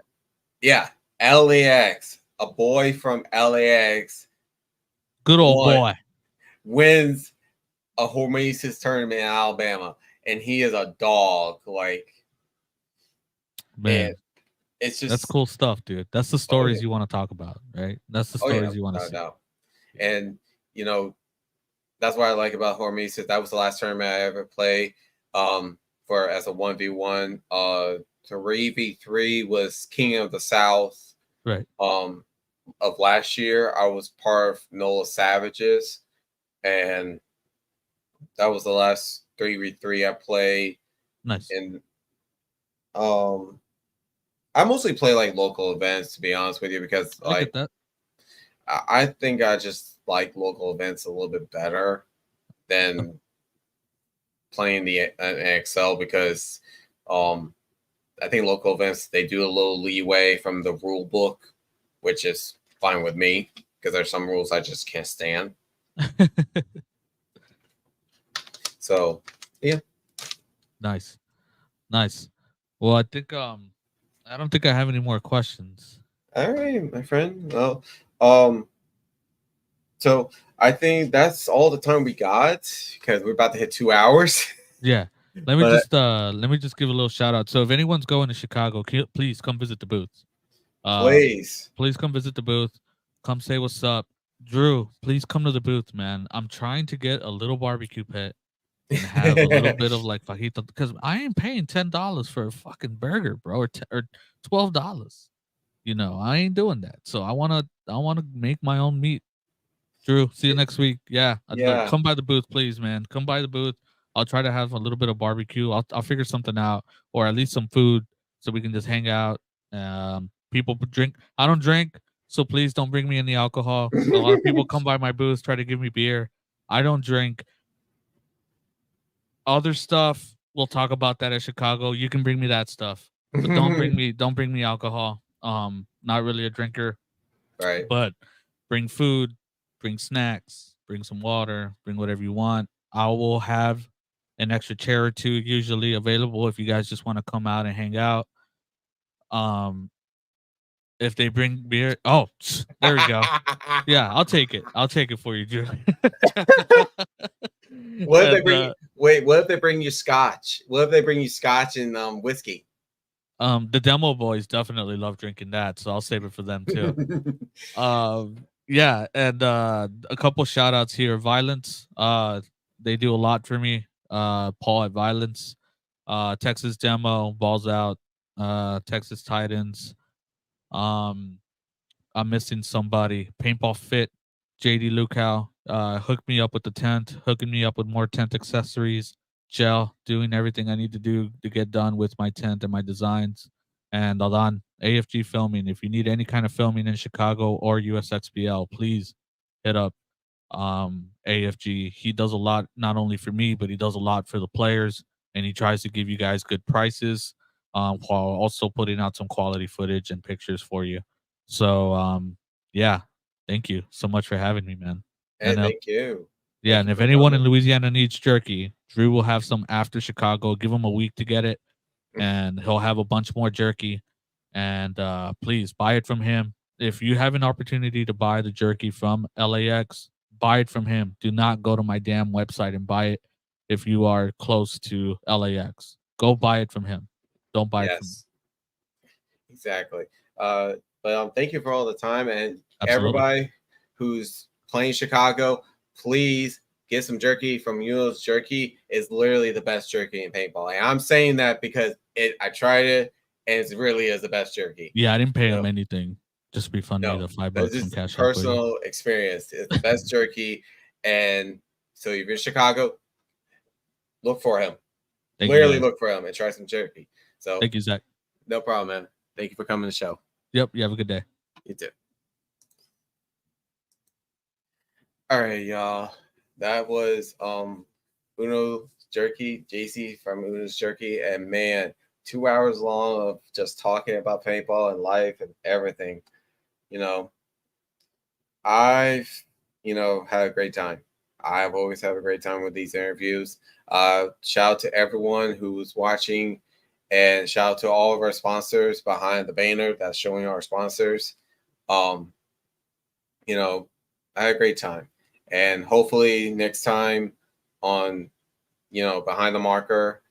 yeah, LAX, a boy from LAX, Good old boy. wins a Hormesis tournament in Alabama, and he is a dog. Like, Man. and it's just That's cool stuff, dude. That's the stories you want to talk about, right? That's the stories you want to no see. doubt. And you know, that's what I like about Hormesis. That was the last tournament I ever played. For as a 1v1. 3v3 was King of the South. Right. Of last year, I was part of Nola Savages, and that was the last 3v3 I played. Nice. And I mostly play like local events, to be honest with you, because I get that. I think I just like local events a little bit better than playing the XL, because I think local events, they do a little leeway from the rule book, which is fine with me because there's some rules I just can't stand. So yeah. Nice. Well, I think I don't think I have any more questions. All right, my friend. Well, so I think that's all the time we got because we're about to hit 2 hours. Yeah. Let me just give a little shout out. So if anyone's going to Chicago, please come visit the booth. Please. Please come visit the booth. Come say what's up. Drew, please come to the booth, man. I'm trying to get a little barbecue pit and have a little bit of like fajita because I ain't paying $10 for a fucking burger, bro, or $12. You know, I ain't doing that. So I wanna make my own meat. Drew, see you next week. Yeah, Yeah. come by the booth, please, man. Come by the booth. I'll try to have a little bit of barbecue. I'll figure something out, or at least some food, so we can just hang out. People drink. I don't drink, so please don't bring me any alcohol. A lot of people come by my booth, try to give me beer. I don't drink. Other stuff, we'll talk about that at Chicago. You can bring me that stuff, but don't bring me alcohol. Not really a drinker, Right. but bring food, bring snacks, bring some water, bring whatever you want. I will have an extra chair or two usually available if you guys just want to come out and hang out. If they bring beer, oh, there we go. Yeah, I'll take it. I'll take it for you, Drew. What if they bring what if they bring you scotch? What if they bring you scotch and whiskey? The demo boys definitely love drinking that, so I'll save it for them too. Yeah, and a couple shout outs here. Violence, they do a lot for me. Paul at Violence, Texas Demo, Balls Out, Texas Titans. I'm missing somebody. Paintball Fit, JD Lukow, hooked me up with the tent, hooking me up with more tent accessories, gel, doing everything I need to do to get done with my tent and my designs. And Alan, AFG Filming. If you need any kind of filming in Chicago or USXBL, please hit up AFG. He does a lot, not only for me, but he does a lot for the players, and he tries to give you guys good prices while also putting out some quality footage and pictures for you. So, yeah, thank you so much for having me, man. Hey, And thank you. yeah, Thank and you if for anyone in coming. Louisiana needs jerky, Drew will have some after Chicago. Give him a week to get it, and he'll have a bunch more jerky. And please buy it from him. If you have an opportunity to buy the jerky from LAX, buy it from him. Do not go to my damn website and buy it. if you are close to LAX. Go buy it from him. Don't buy it from me. Yes, exactly. But thank you for all the time, and Absolutely. everybody who's playing Chicago, please get some jerky from Uno's Jerky. Is literally the best jerky in paintball. And I'm saying that because I tried it, and it really is the best jerky. Yeah, I didn't pay You him know? anything. Just refund me No, the $5 that's from just Cash App. personal experience. It's the best jerky, and so if you're in Chicago, look for him. Thank Literally you, guys. look for him and try some jerky. So Thank you, Zach. no problem, man. Thank you for coming to the show. Yep. You have a good day. You too. All right, y'all. That was Uno's Jerky, JC from Uno's Jerky, and man, 2 hours long of just talking about paintball and life and everything. You know, I've had a great time. I've always had a great time with these interviews. Shout out to everyone who's watching, and shout out to all of our sponsors behind the banner that's showing our sponsors. Um, I had a great time, and hopefully next time on behind the marker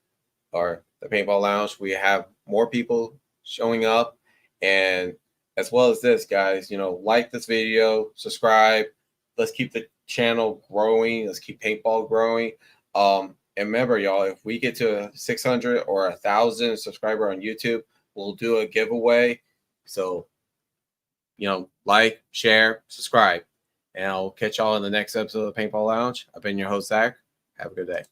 or the paintball lounge, we have more people showing up, and as well as this, guys, like this video, subscribe. Let's keep the channel growing. Let's keep paintball growing. And remember, y'all, if we get to 600 or 1,000 subscriber on YouTube, we'll do a giveaway. So, like, share, subscribe, and I'll catch y'all in the next episode of the Paintball Lounge. I've been your host, Zach. Have a good day.